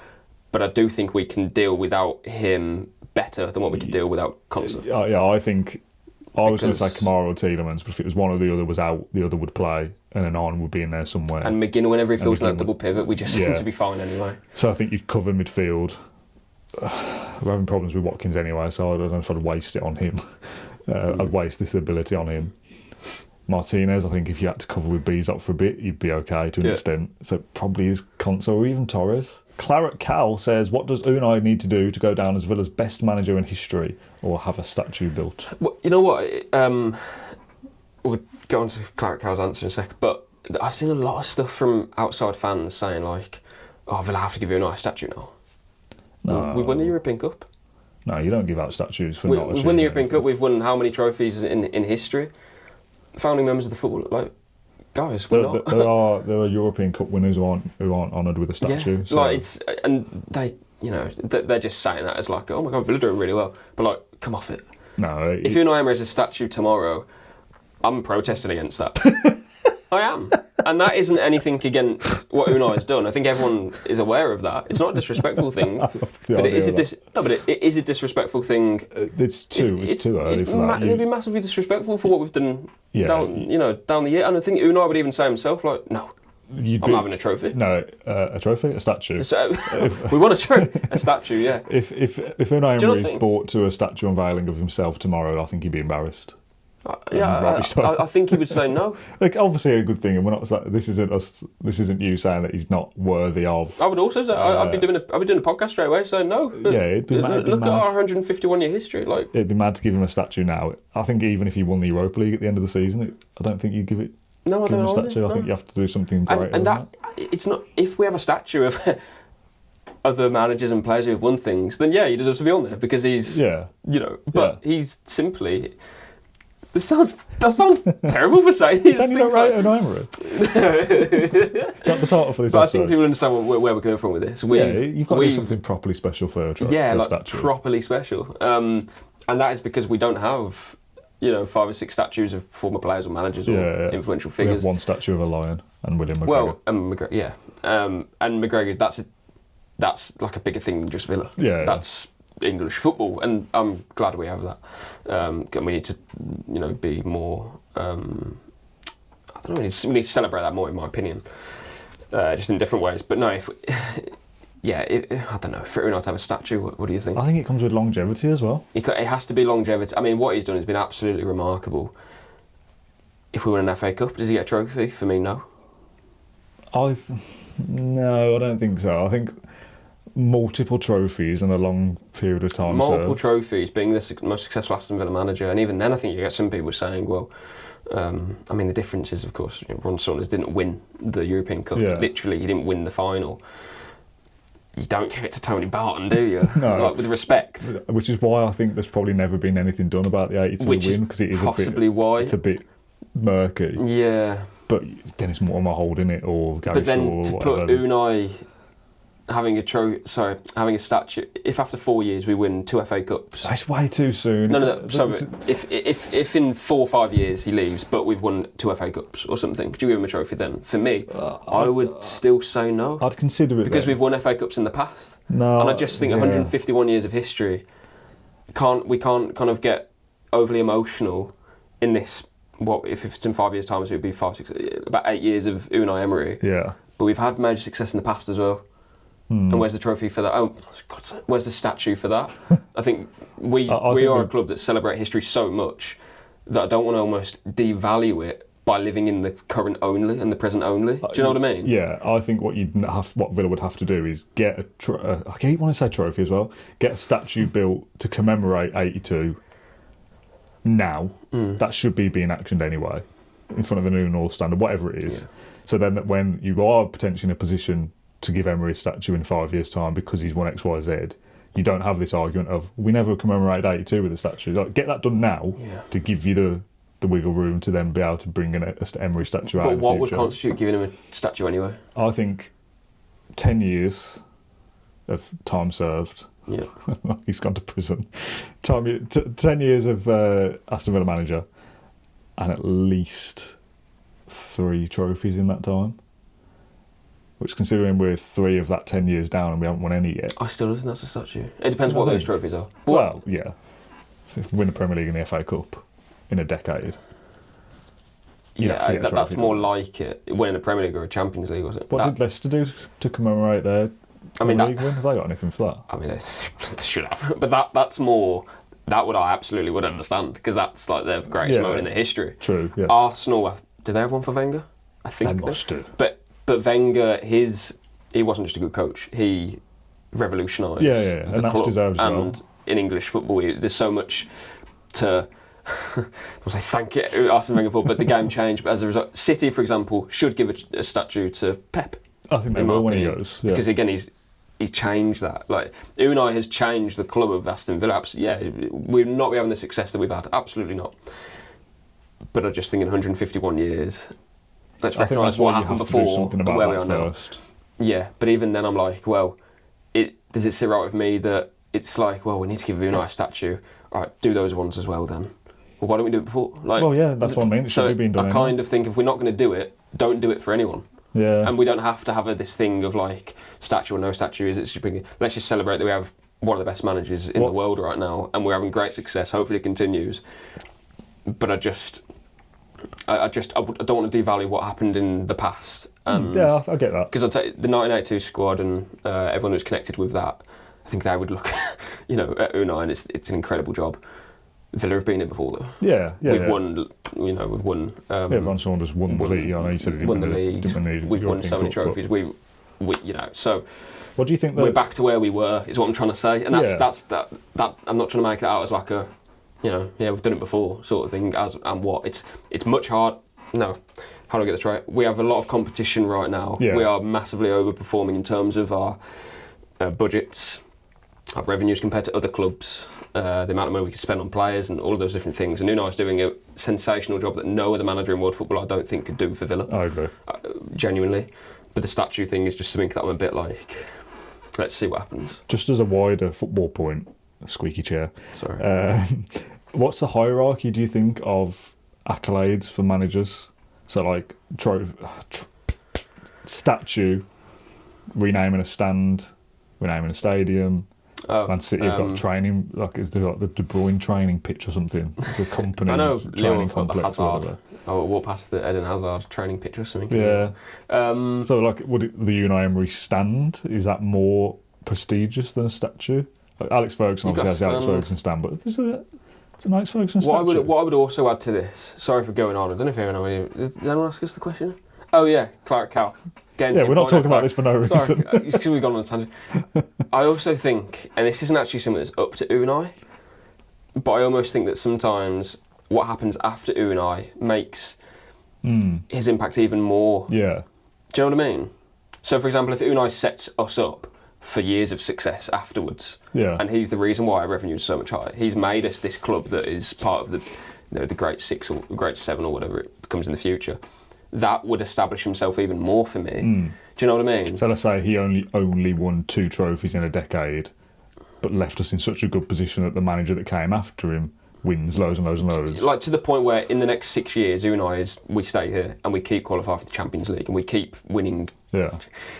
But I do think we can deal without him better than what we could deal without Konsa. Yeah, I think... I was going to say Kamara or Tielemans, but if it was one or the other was out, the other would play, and an Arn would be in there somewhere. And McGinn, whenever he feels that double pivot, we just seem to be fine anyway. So I think you'd cover midfield. We're having problems with Watkins anyway, so I don't know if I'd waste it on him. I'd waste this ability on him. Martinez, I think if you had to cover with Bees up for a bit, you'd be okay to an extent. So it probably is Konsa or even Torres. Claret Cal says, what does Unai need to do to go down as Villa's best manager in history or have a statue built? Well, you know what? We'll go on to Claret Cal's answer in a second, but I've seen a lot of stuff from outside fans saying like, oh, Villa have to give Unai a statue now. No. We won the European Cup. No, you don't give out statues for not We've won the European Cup, we've won how many trophies in history? Founding members of the football, like, guys, we're not. There are European Cup winners who aren't honoured with a statue. Yeah, so. like they're just saying that as like, oh my God, Villa doing really well, but like, come off it. No, if Unai Emery has a statue tomorrow, I'm protesting against that. I am, and that isn't anything against what Unai's done. I think everyone is aware of that. It's not a disrespectful thing, but it is it is a disrespectful thing. It's too early for that. It'd be massively disrespectful for what we've done. Down the year, and I think Unai would even say himself, like, no, I'm having a trophy. No, a trophy, a statue. So, we want a trophy, a statue, yeah. If Unai Emery is brought to a statue unveiling of himself tomorrow, I think he'd be embarrassed. I think he would say no. Like, obviously a good thing, and we're not. This isn't us. This isn't you saying that he's not worthy of. I would also say I'd be doing a podcast straight away saying no. Yeah, it'd be mad. Look at our 151-year history. Like, it'd be mad to give him a statue now. I think even if he won the Europa League at the end of the season, I don't think you'd give it. No, I don't give him a statue. I think you have to do something greater. And that it's not. If we have a statue of other managers and players who have won things, then yeah, he deserves to be on there because he's he's simply. That sounds terrible for saying these things. You don't rate Unai Emery. Is that the title for this episode? I think people understand where we're going from with this. You've got to do something properly special for a statue. Properly special. And that is because we don't have, 5 or 6 statues of former players or managers or influential figures. We have one statue of a lion and William McGregor. Well, McGregor, and McGregor, that's like a bigger thing than just Villa. Yeah. That's English football, and I'm glad we have that. And we need to, be more. I don't know. We need to celebrate that more, in my opinion, just in different ways. But no, I don't know. For Unai to have a statue, what do you think? I think it comes with longevity as well. It has to be longevity. I mean, what he's done has been absolutely remarkable. If we win an FA Cup, does he get a trophy? For me, no. No, I don't think so. I think multiple trophies in a long period of time. Multiple trophies, being the most successful Aston Villa manager, and even then, I think you get some people saying, well, the difference is, of course, Ron Saunders didn't win the European Cup. Yeah. Literally, he didn't win the final. You don't give it to Tony Barton, do you? No. Like, with respect. Which is why I think there's probably never been anything done about the 82 win, because it is possibly why it's a bit murky. Yeah. But Dennis Mortimer holding it, or Gary Shaw, or whatever. But then to put Unai having a statue. If after 4 years we win 2 FA Cups, that's way too soon. No. Sorry, if in 4 or 5 years he leaves, but we've won 2 FA Cups or something, could you give him a trophy then? For me, I would still say no. I'd consider it because then. we've won FA Cups in the past. No, and I just think 151 years of history. We can't kind of get overly emotional in this. What if it's in 5 years' time? So it would be about 8 years of Unai Emery. Yeah. But we've had major success in the past as well. And where's the trophy for that? Oh, God, where's the statue for that? I think we are a club that celebrate history so much that I don't want to almost devalue it by living in the current only and the present only. Do you know what I mean? Yeah, I think what Villa would have to do is get I keep wanting to say trophy as well. Get a statue built to commemorate 82. Now that should be being actioned anyway. in front of the new North Stand or whatever it is. Yeah. So then when you are potentially in a position to give Emery a statue in 5 years' time because he's won X, Y, Z, you don't have this argument of, we never commemorated 82 with a statue. Like, get that done now to give you the wiggle room to then be able to bring an Emery statue out in the future. But what would constitute giving him a statue anyway? I think 10 years of time served. Yeah. He's gone to prison. 10 years of Aston Villa manager and at least 3 trophies in that time. Which, considering we're 3 of that 10 years down and we haven't won any yet. I still don't think that's a statue. It depends what those trophies are. Well, yeah. If we win the Premier League and the FA Cup in a decade. That's more like it. Winning a Premier League or a Champions League, was it? What did Leicester do to commemorate their league win? Have they got anything for that? I mean, they should have. But that's more... That I absolutely would understand, because that's like their greatest moment in their history. True, yes. Arsenal, did they have one for Wenger? I think they must do. But Wenger, he wasn't just a good coach. He revolutionised. And that's deserved as well. And in English football, there's so much to. I was like, thank you, Arsene Wenger for, but the game changed. But as a result, City, for example, should give a statue to Pep. I think they will when he goes. Yeah. Because again, he's changed that. Like, Unai has changed the club of Aston Villa. Yeah, we'll not be having the success that we've had. Absolutely not. But I just think in 151 years. Let's recognise what happened before and where we are first. Now. Yeah, but even then I'm like, well, does it sit right with me that it's like, well, we need to give Unai a statue. All right, do those ones as well then. Well, why don't we do it before? Like, well, yeah, that's what I mean. It should be being done. I kind of think if we're not going to do it, don't do it for anyone. Yeah. And we don't have to have this thing of like statue or no statue. Let's just celebrate that we have one of the best managers in the world right now, and we're having great success. Hopefully it continues. But I don't want to devalue what happened in the past. And yeah, I get that. Because the 1982 squad and everyone who's connected with that, I think they would look, at Unai, and it's an incredible job. Villa have been here before, though. Yeah. We've won. We've won. Ron Saunders won the league. I know you said he won the league. We've won so many trophies. We, so. What do you think? We're back to where we were. Is what I'm trying to say, and that's that. I'm not trying to make it out as like a. We've done it before, sort of thing. It's much hard. No, how do I get this right? We have a lot of competition right now. Yeah. We are massively overperforming in terms of our budgets, our revenues compared to other clubs, the amount of money we can spend on players, and all of those different things. And Unai's doing a sensational job that no other manager in world football, I don't think, could do for Villa. I agree. Genuinely. But the statue thing is just something that I'm a bit like, let's see what happens. Just as a wider football point, squeaky chair. Sorry. What's the hierarchy, do you think, of accolades for managers? So, like, statue, renaming a stand, renaming a stadium. Man City have got training, like, is there like the De Bruyne training pitch or something? The company training complex or whatever. I'll walk past the Eden Hazard training pitch or something. Yeah. So, like, would the Unai Emery stand, is that more prestigious than a statue? Like Alex Ferguson obviously has the Alex Ferguson stand, but it's an Alex Ferguson statue. What I would also add to this, sorry for going on, I don't know if anyone did anyone ask us the question? Oh yeah, Claret Cow. Yeah, we're not talking about this for no reason. Sorry, because we've gone on a tangent. I also think, and this isn't actually something that's up to Unai, but I almost think that sometimes what happens after Unai makes his impact even more. Yeah. Do you know what I mean? So, for example, if Unai sets us up for years of success afterwards, and he's the reason why our revenue is so much higher. He's made us this club that is part of the Great Six or Great Seven or whatever it becomes in the future. That would establish himself even more for me. Do you know what I mean? So let's say he only won 2 trophies in a decade, but left us in such a good position that the manager that came after him wins loads and loads and loads. Like, to the point where in the next 6 years, we stay here and we keep qualifying for the Champions League and we keep winning. Yeah.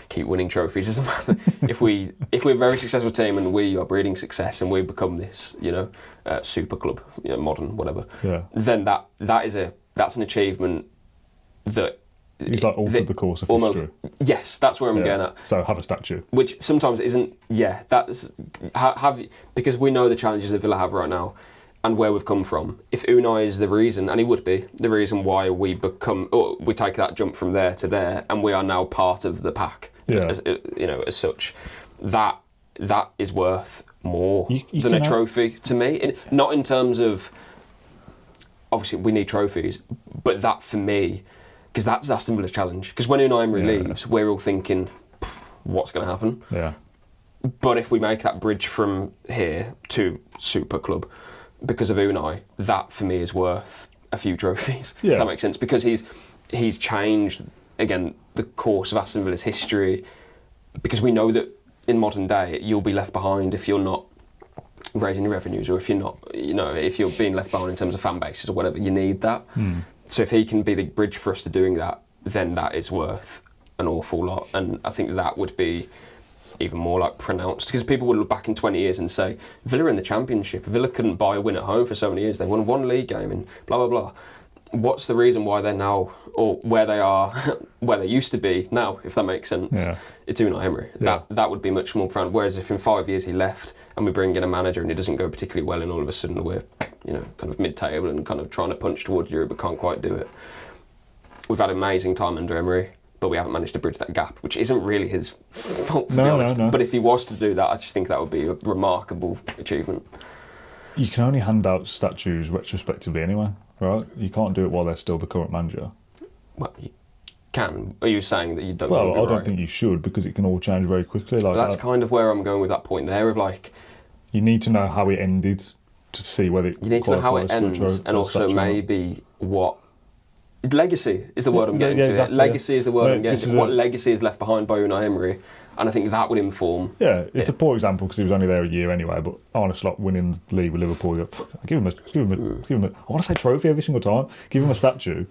Keep winning trophies. Doesn't matter. if we're a very successful team and we are breeding success and we become this, super club, modern, whatever. Yeah. Then that's an achievement that he's like altered the course of history. Yes, that's where I'm getting at. So have a statue, which sometimes isn't. Yeah, that's because we know the challenges that Villa have right now and where we've come from. If Unai is the reason, and he would be the reason why we take that jump from there to there, and we are now part of the pack. Yeah. As such, that is worth more than a trophy to me. Not in terms of, obviously we need trophies, But that for me, because that's Aston Villa's challenge. Because when Unai Emery leaves, we're all thinking, what's going to happen? Yeah. But if we make that bridge from here to Super Club, because of Unai, that for me is worth a few trophies. If that makes sense. Because he's changed, again, the course of Aston Villa's history. Because we know that in modern day, you'll be left behind if you're not raising your revenues, or if you're not, if you're being left behind in terms of fan bases or whatever, you need that. So if he can be the bridge for us to doing that, then that is worth an awful lot. And I think that would be even more like pronounced, because people would look back in 20 years and say, Villa in the Championship, Villa couldn't buy a win at home for so many years, they won one league game and blah blah blah. What's the reason why they're now, or where they are, where they used to be now, if that makes sense? It's Unai Emery. That would be much more profound. Whereas if in 5 years he left and we bring in a manager and it doesn't go particularly well, and all of a sudden we're, kind of mid-table and kind of trying to punch towards Europe but can't quite do it. We've had amazing time under Emery, but we haven't managed to bridge that gap, which isn't really his fault, to be honest. No. But if he was to do that, I just think that would be a remarkable achievement. You can only hand out statues retrospectively anyway, right? You can't do it while they're still the current manager. Well, you can. Are you saying that you don't? Well, I don't think you should, because it can all change very quickly. Like that's kind of where I'm going with that point there of like. You need to know how it ended to see whether it. You need to know how it ends, and also maybe what. Legacy is the word I'm getting to. Exactly, legacy is the word I'm getting to. What legacy is left behind by Unai Emery, and I think that would inform. Yeah, it's a poor example because he was only there a year anyway. But Arne Slot winning the league with Liverpool, give him a. I want to say trophy every single time. Give him a statue.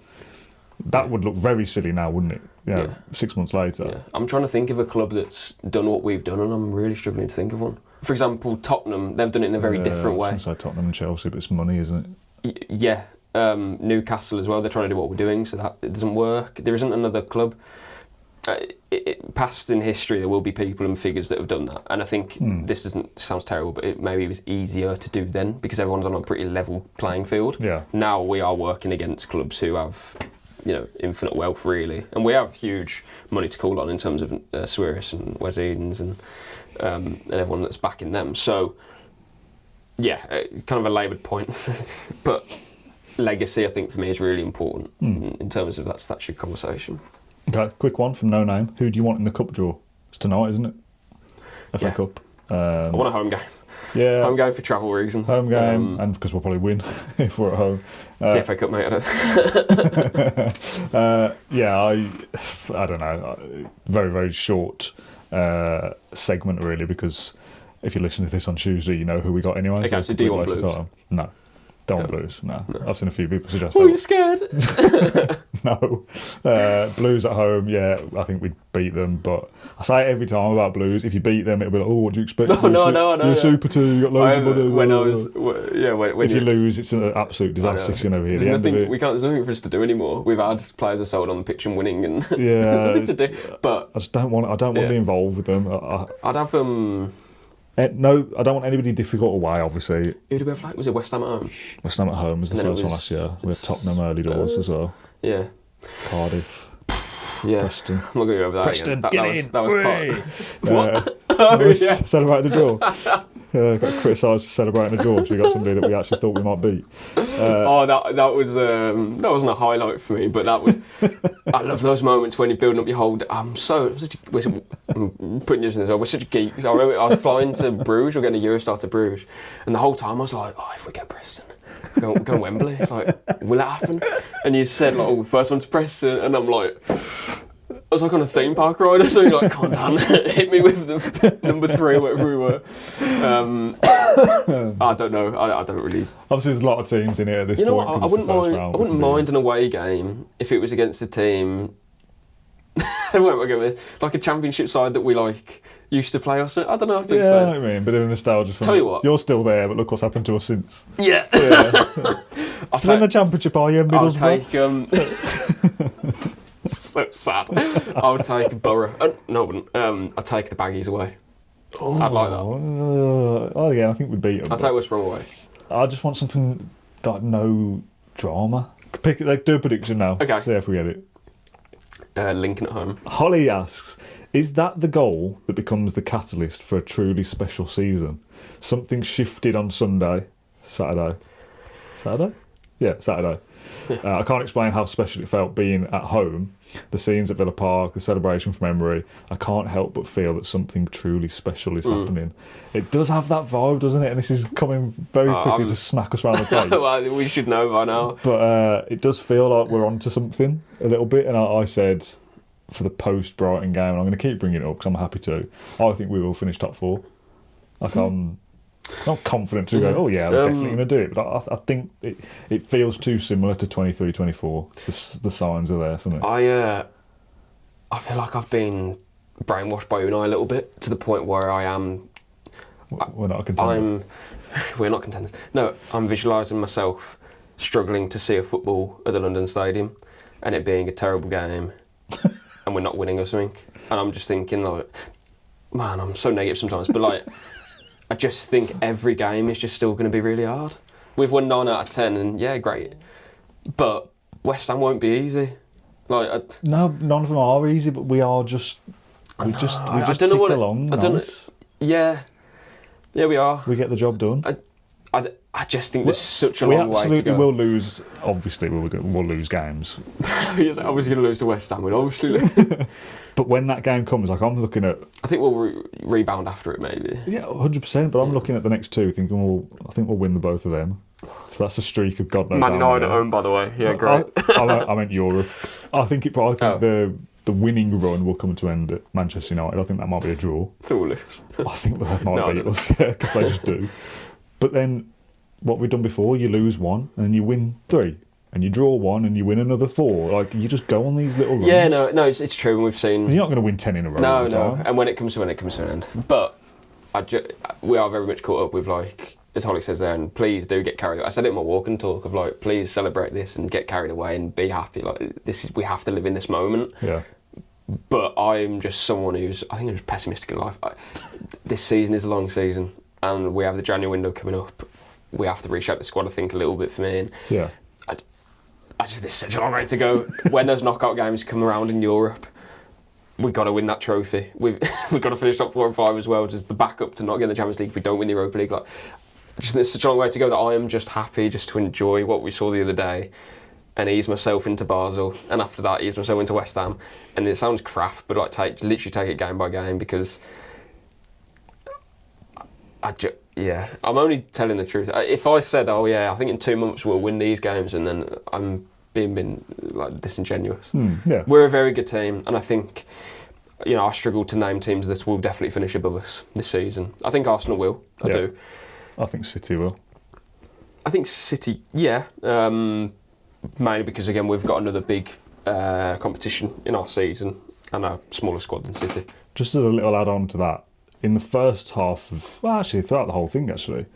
That would look very silly now, wouldn't it? 6 months later. Yeah. I'm trying to think of a club that's done what we've done, and I'm really struggling to think of one. For example, Tottenham, they've done it in a very different way. I was going to say Tottenham and Chelsea, but it's money, isn't it? Yeah. Newcastle as well, they're trying to do what we're doing, so that it doesn't work. There isn't another club. Past in history, there will be people and figures that have done that, and I think this sounds terrible, but maybe it was easier to do then because everyone's on a pretty level playing field. Yeah. Now we are working against clubs who have, infinite wealth really, and we have huge money to call on in terms of Suarez and Wes Edens and everyone that's backing them. So, kind of a laboured point, but. Legacy, I think, for me is really important in terms of that statue conversation. Okay, quick one from No Name. Who do you want in the cup draw? It's tonight, isn't it? FA Cup. I want a home game. Yeah. Home game for travel reasons. Home game, and because we'll probably win if we're at home. It's the FA Cup, mate. I don't know. Very, very short segment, really, because if you listen to this on Tuesday, you know who we got anyway. Okay, so do you want Blues? No. Don't want Blues, no. I've seen a few people suggest that. Oh, you're scared? No. Blues at home, I think we'd beat them, but I say it every time about Blues. If you beat them, it'll be like, oh, what do you expect? No. You're Super 2, you got loads of money. When if you lose, it's an absolute disaster, here. There's nothing for us to do anymore. We've had players are sold on the pitch and winning, and there's nothing to do. But I just don't want to be involved with them. I'd have no, I don't want anybody difficult away, obviously. Who did we have? Was it West Ham at home? West Ham at home was the first one last year. We had Tottenham early doors as well. Yeah. Cardiff. Yeah. Preston. I'm not going to go over that Preston, again. That was part. What? Celebrating the draw. Got criticised for celebrating the draw because we got somebody that we actually thought we might beat. That wasn't a highlight for me, but that was. I love those moments when you're building up your whole. I'm putting this in as well. We're such geeks. I remember I was flying to Bruges, or getting a Eurostar to Bruges, and the whole time I was like, if we get Preston, go Wembley, like, will it happen? And you said like, the first one's Preston, and I'm like. I was like on a theme park ride or something, like, come on, Dan, hit me with the number 3, whatever we were. I don't know. I don't really. Obviously, there's a lot of teams in here at this point. I wouldn't mind an away game if it was against a team. Where am I going with this? Like a championship side that we used to play or something. I don't know how to explain. I know what I mean. Bit of nostalgia. Tell you what, you're still there, but look what's happened to us since. Yeah. Still in the championship, are you, Middlesbrough? I'll take. So sad. I'll take Borough. No, I wouldn't. I'd take the Baggies away. I'd like that. Again, I think we'd beat them. I'll take West Brom away. I just want something like no drama. Do a prediction now. Okay. See if we get it. Lincoln at home. Holly asks, is that the goal that becomes the catalyst for a truly special season? Something shifted on Saturday. Yeah, Saturday. I can't explain how special it felt being at home. The scenes at Villa Park, the celebration from Emery. I can't help but feel that something truly special is happening. It does have that vibe, doesn't it? And this is coming very quickly to smack us around the face. Well, we should know by now. But it does feel like we're onto something a little bit. And I said for the post-Brighton game, and I'm going to keep bringing it up because I'm happy to, I think we will finish top 4. Like, I'm not confident to go, we're definitely going to do it. But I think it feels too similar to 23-24. The signs are there for me. I feel like I've been brainwashed by Unai a little bit, to the point where I am... We're not a contender. We're not contenders. No, I'm visualising myself struggling to see a football at the London Stadium and it being a terrible game and we're not winning or something. And I'm just thinking, like, man, I'm so negative sometimes, but like, I just think every game is just still going to be really hard. We've won 9 out of 10 and yeah, great. But West Ham won't be easy. Like, no, none of them are easy, but we are just... We just tick along. Yeah, we are. We get the job done. I just think there's such a long way to go. We absolutely will lose. Obviously, we'll lose games. Yes, obviously going to lose to West Ham. We'll obviously lose. But when that game comes, like, I'm looking at... I think we'll rebound after it, maybe. Yeah, 100%. But I'm looking at the next 2, thinking, I think we'll win the both of them. So that's a streak of God knows Man United at home, by the way. Yeah, great. I meant Europe. I think the winning run will come to end at Manchester United. I think that might be a draw. Foolish. I think that might beat us, because they just do. But then, what we've done before, you lose 1 and then you win 3. And you draw 1 and you win another 4. Like, you just go on these little runs. Yeah, no, it's true. And we've seen... You're not going to win 10 in a row. No. And when it comes to an end. But we are very much caught up with, like, as Holly says there, and please do get carried away. I said it in my walk and talk of, like, please celebrate this and get carried away and be happy. Like, we have to live in this moment. Yeah. But I'm just someone I'm just pessimistic in life. This season is a long season, and we have the January window coming up. We have to reshape the squad, I think, a little bit for me. And yeah. There's such a long way to go. When those knockout games come around in Europe, we've got to win that trophy. We've got to finish top 4 and 5 as well, just the backup to not get in the Champions League if we don't win the Europa League. Like, there's such a long way to go that I am just happy just to enjoy what we saw the other day and ease myself into Basel, and after that ease myself into West Ham. And it sounds crap, but like literally take it game by game, because I'm only telling the truth. If I said, I think in 2 months we'll win these games, and then I'm being like disingenuous. Yeah. We're a very good team, and I think, I struggle to name teams that will definitely finish above us this season. I think Arsenal will. I do. I think City will. I think City, mainly because, again, we've got another big competition in our season and a smaller squad than City. Just as a little add-on to that, in the first half of... Well, actually, throughout the whole thing, actually,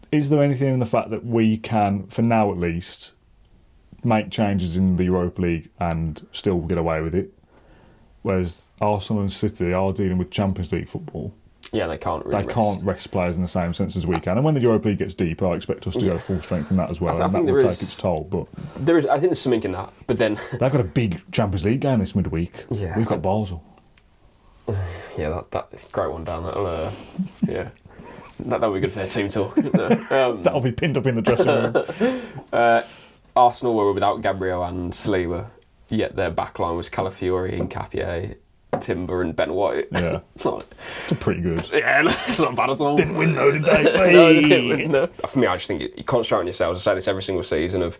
is there anything in the fact that we can, for now at least, make changes in the Europa League and still get away with it? Whereas Arsenal and City are dealing with Champions League football. Yeah, they can't really can't rest players in the same sense as we can. And when the Europa League gets deeper, I expect us to go full strength in that as well. And that will take its toll. But I think there's something in that. But then... They've got a big Champions League game this midweek. Yeah. We've got Basel. Yeah, that great one down. That'll be good for their team talk. That'll be pinned up in the dressing room. Arsenal were without Gabriel and Saliba, yet their backline was Calafiori, Nkapie, Timber and Ben White. Yeah. Still pretty good. Yeah, it's not bad at all. Didn't win though, did they? No, they didn't win, no. For me, I just think you concentrate on yourselves. I say this every single season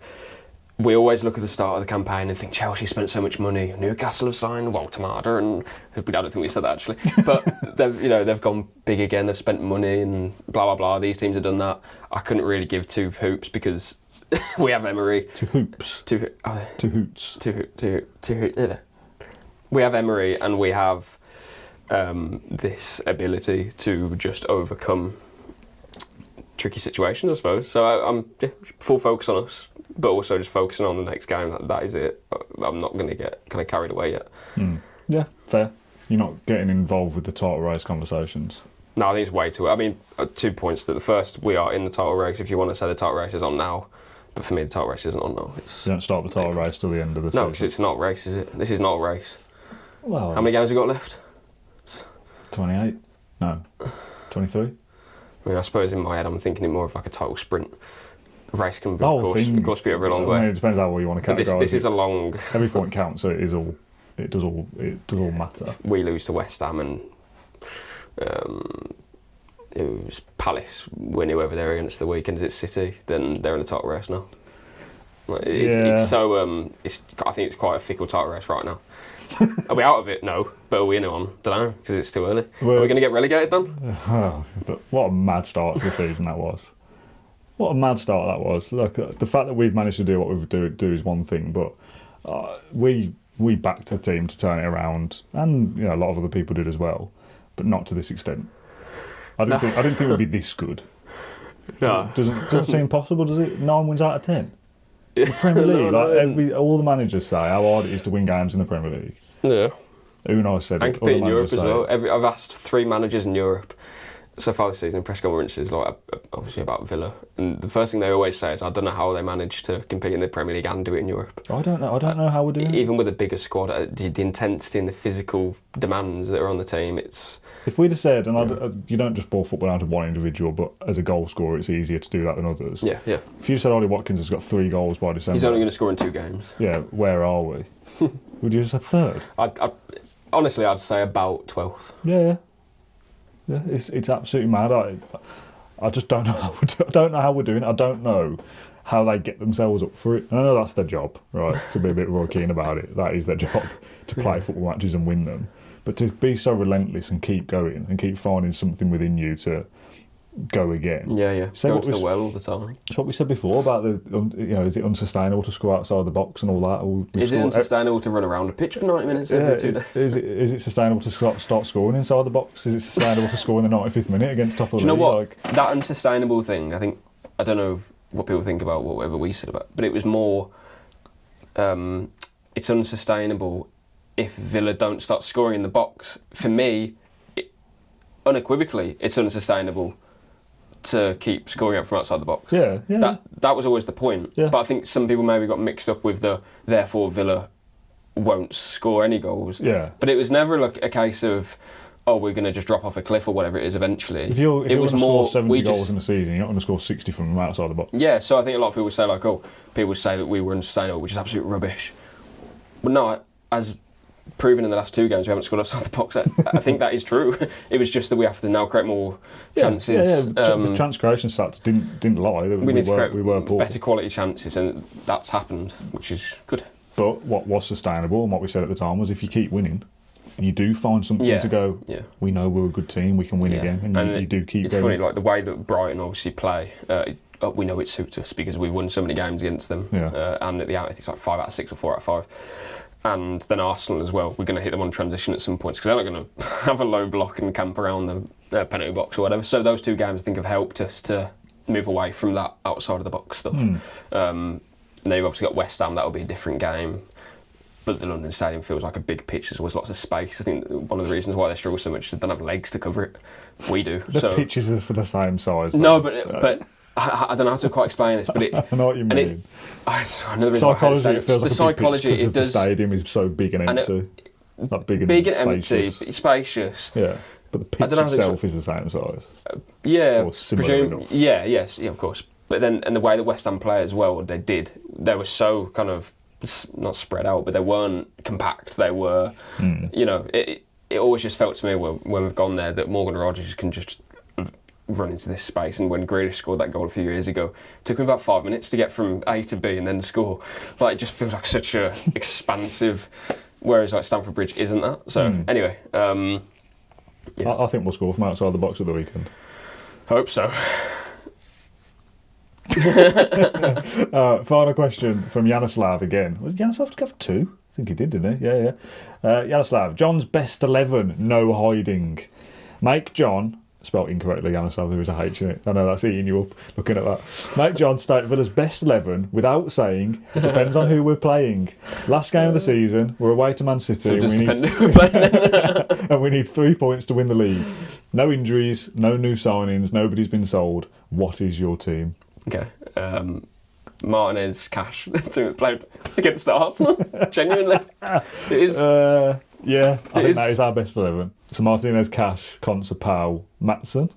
we always look at the start of the campaign and think Chelsea spent so much money. Newcastle have signed Walter Marder, and I don't think we said that actually. But they've gone big again. They've spent money and blah blah blah. These teams have done that. I couldn't really give 2 hoops because we have Emery. 2 hoops. 2 hoots. 2 hoots. We have Emery, and we have this ability to just overcome tricky situations, I suppose. So I'm full focus on us, but also just focusing on the next game. That is it. I'm not going to get kind of carried away yet. Yeah, fair. You're not getting involved with the title race conversations. No, I think it's way too... 2 points. That the first, we are in the title race. If you want to say the title race is on now, but for me the title race isn't on now. You don't start the title race till the end of the season. No, because it's not a race, is it? This is not a race. Well, how many games have we got left? 28? No. 23? I suppose in my head I'm thinking it more of like a title sprint. race can, of course, be over a long way. It depends how well you want to categorise. This is a long. Every point counts, so it does all matter. We lose to West Ham and it was Palace win whoever they're against the weekend. Is it City? Then they're in the title race now. It's so. I think it's quite a fickle title race right now. Are we out of it? No. But are we in it on? Don't know, because it's too early. Are we going to get relegated then? But what a mad start to the season that was. What a mad start that was. Like, the fact that we've managed to do what we do is one thing, but we backed the team to turn it around, and a lot of other people did as well, but not to this extent. I didn't think it would be this good. No. Doesn't seem possible, does it? 9 wins out of 10. The Premier League, all the managers say how hard it is to win games in the Premier League. Yeah. Unai said and it. compete in Europe as well. I've asked 3 managers in Europe so far this season in press conferences, obviously about Villa, and the first thing they always say is, I don't know how they manage to compete in the Premier League and do it in Europe. I don't know how we're doing it. Even with a bigger squad, the intensity and the physical demands that are on the team, it's... If we'd have said, you don't just ball football down to one individual, but as a goal scorer, it's easier to do that than others. Yeah. If you said Ollie Watkins has got 3 goals by December... He's only going to score in 2 games. Yeah, where are we? Would you have said 3rd? Honestly, I'd say about 12th. Yeah, it's absolutely mad. I just don't know how we're doing it. I don't know how they get themselves up for it. And I know that's their job, right? To be a bit Roy Keane about it. That is their job, to play football matches and win them. But to be so relentless and keep going and keep finding something within you to go again. Yeah. Go to the well all the time. It's what we said before about is it unsustainable to score outside the box and all that? Is it unsustainable to run around a pitch for 90 minutes every 2 days? Is it sustainable to start scoring inside the box? Is it sustainable to score in the 95th minute against top of the league? Do you know what? That unsustainable thing, I don't know what people think about whatever we said about it, but it was more, it's unsustainable if Villa don't start scoring in the box. For me, unequivocally, it's unsustainable to keep scoring up from outside the box. Yeah. That was always the point. Yeah. But I think some people maybe got mixed up with therefore Villa won't score any goals. Yeah. But it was never like a case of, we're going to just drop off a cliff or whatever it is eventually. If you're going to score 70 goals in a season, you're not going to score 60 from outside the box. Yeah, so I think a lot of people say people say that we were unsustainable, which is absolute rubbish. But no, as proven in the last 2 games, we haven't scored outside the box. I think that is true. It was just that we have to now create more chances. Yeah. The chance creation stats didn't lie. We need to create poor. Better quality chances, and that's happened, which is good. But what was sustainable, and what we said at the time, was if you keep winning, you do find something to go, we know we're a good team, we can win again, and you do keep going. It's funny, like the way that Brighton obviously play, we know it suits us because we've won so many games against them, and at the out, I think it's like 5 out of 6 or 4 out of 5. And then Arsenal as well, we're going to hit them on transition at some points because they're not going to have a low block and camp around the penalty box or whatever. So those 2 games, I think, have helped us to move away from that outside of the box stuff. And then you've obviously got West Ham, that'll be a different game. But the London Stadium feels like a big pitch. There's always lots of space. I think one of the reasons why they struggle so much is they don't have legs to cover it. We do. The pitches are the same size. No, but I don't know how to quite explain this. But I know what you mean. Psychology, it feels like psychology, a big pitch because the stadium is so big and empty. Big and spacious. Empty, spacious. Yeah, but the pitch itself is the same size. Or similar enough. Yes, of course. But then, and the way the West Ham play as well, they were so kind of not spread out, but they weren't compact. They were, it always just felt to me when we've gone there that Morgan Rogers can just run into this space. And when Grealish scored that goal a few years ago, it took him about 5 minutes to get from A to B and then score. Like, it just feels like such a expansive, whereas like Stamford Bridge isn't that. So anyway, I think we'll score from outside the box at the weekend. Hope so. Final question from Yanoslav again. Was Yanoslav to have 2? I think he did, didn't he? Yeah. Yanoslav, John's best 11, no hiding. Make John, spelled incorrectly, Yanoslav, there is a H in it. I know that's eating you up looking at that. Make John state Villa's best 11 without saying it depends on who we're playing. Last game of the season, we're away to Man City. So just depends who we're playing. And we need 3 points to win the league. No injuries, no new signings, nobody's been sold. What is your team? Okay. Martinez, Cash, to play against Arsenal. Genuinely. It is. I think that is our best 11. So Martinez, Cash, Konsa, Powell, Maatsen.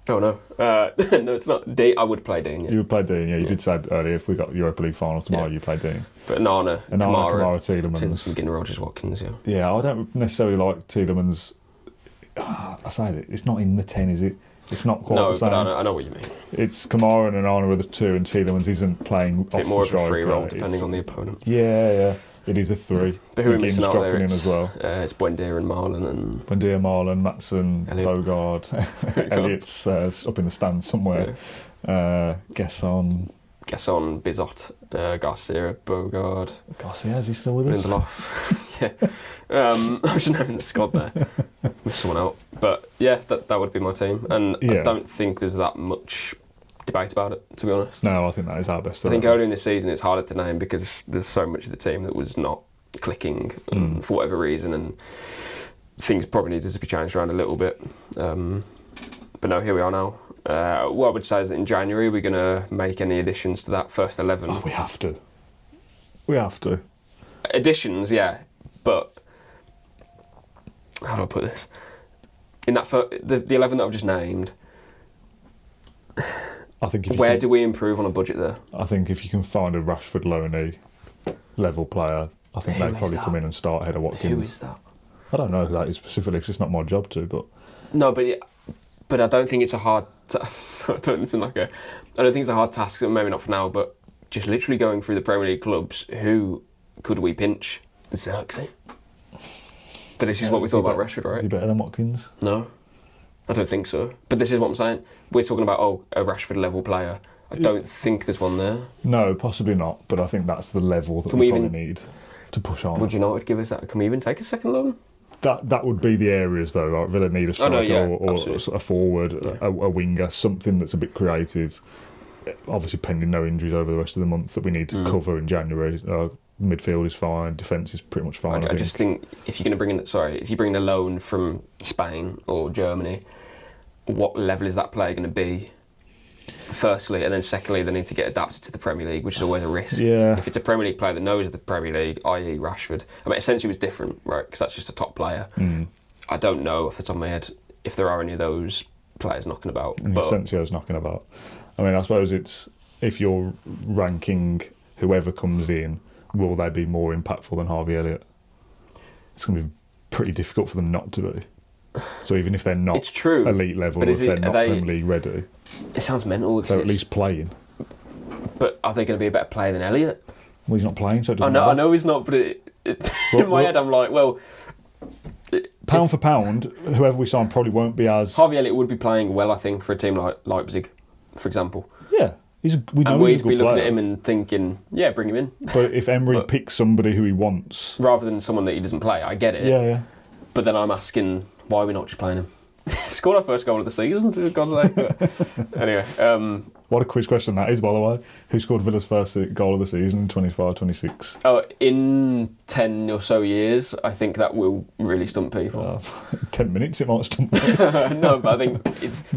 Oh no, no, it's not. Dean, I would play Dean. Yeah. You would play Dean, yeah. You did say earlier if we got Europa League final tomorrow, you play Dean. But Nana, Kamara, Tielemans. McGinn, Rogers, Watkins, yeah. Yeah, I don't necessarily like Tielemans. I say that it's not in the 10, is it? It's not quite the same. No, but I know what you mean. It's Kamara and Onana are the 2, and Tielemans isn't playing off the striker. More of a free role, depending on the opponent. Yeah. It is a 3. But who are missing out there? In as well. It's Buendia and Marlon Matson, Bogard. Elliott's up in the stands somewhere. Yeah. Gesson, Bizot, Garcia, Bogard. Garcia, is he still with us? Lindelof. Yeah. I was just having the squad there. Missed someone out. But yeah, that would be my team. And I don't think there's that much debate about it, to be honest. No, I think that is our best. I think earlier in the season it's harder to name because there's so much of the team that was not clicking for whatever reason, and things probably needed to be changed around a little bit. But no, here we are now. What I would say is that in January we're going to make any additions to that first 11. Oh, we have to. We have to. Additions, yeah, but how do I put this? In that the 11 that I've just named, I think where do we improve on a budget there? I think if you can find a Rashford Loney level player, I think they'd probably come in and start ahead of Watkins. Who is that? I don't know who that is specifically because it's not my job to, but... No, but I don't think it's a hard... I don't think it's a hard task, maybe not for now, but just literally going through the Premier League clubs, who could we pinch? Xerxes. But this is what we thought about Rashford, right? Is he better than Watkins? No, I don't think so. But this is what I'm saying. We're talking about, a Rashford level player. I don't think there's one there. No, possibly not. But I think that's the level that we probably need to push on. Would United give us that? Can we even take a second loan? That would be the areas, though. Like Villa need a striker or a forward, a winger, something that's a bit creative. Obviously, pending no injuries over the rest of the month that we need to cover in January. Midfield is fine. Defence is pretty much fine. I just think if you're going to if you bring in a loan from Spain or Germany, what level is that player going to be? Firstly, and then secondly, they need to get adapted to the Premier League, which is always a risk. Yeah. If it's a Premier League player that knows the Premier League, i.e. Rashford, I mean, essentially was different, right? Because that's just a top player. I don't know off the top of my head if there are any of those players knocking about. And Asensio's knocking about. I mean, I suppose it's if you're ranking whoever comes in, will they be more impactful than Harvey Elliott? It's going to be pretty difficult for them not to be. So even if they're not elite level, if they're not Premier League ready, it sounds mental. They're at least playing. But are they going to be a better player than Elliott? Well, he's not playing, so it doesn't matter. I know he's not, but in my head I'm like, well... Pound for pound, whoever we sign probably won't be as... Harvey Elliott would be playing well, I think, for a team like Leipzig, for example. Yeah. We know he's a good player. We'd be looking at him and thinking, yeah, bring him in. But if Emery picks somebody who he wants... Rather than someone that he doesn't play, I get it. Yeah. But then I'm asking, why are we not just playing him? Scored our first goal of the season, for God's sake. Anyway. What a quiz question that is, by the way. Who scored Villa's first goal of the season in 25-26? Oh, in 10 or so years, I think that will really stump people. 10 minutes it might stump people. No, but I think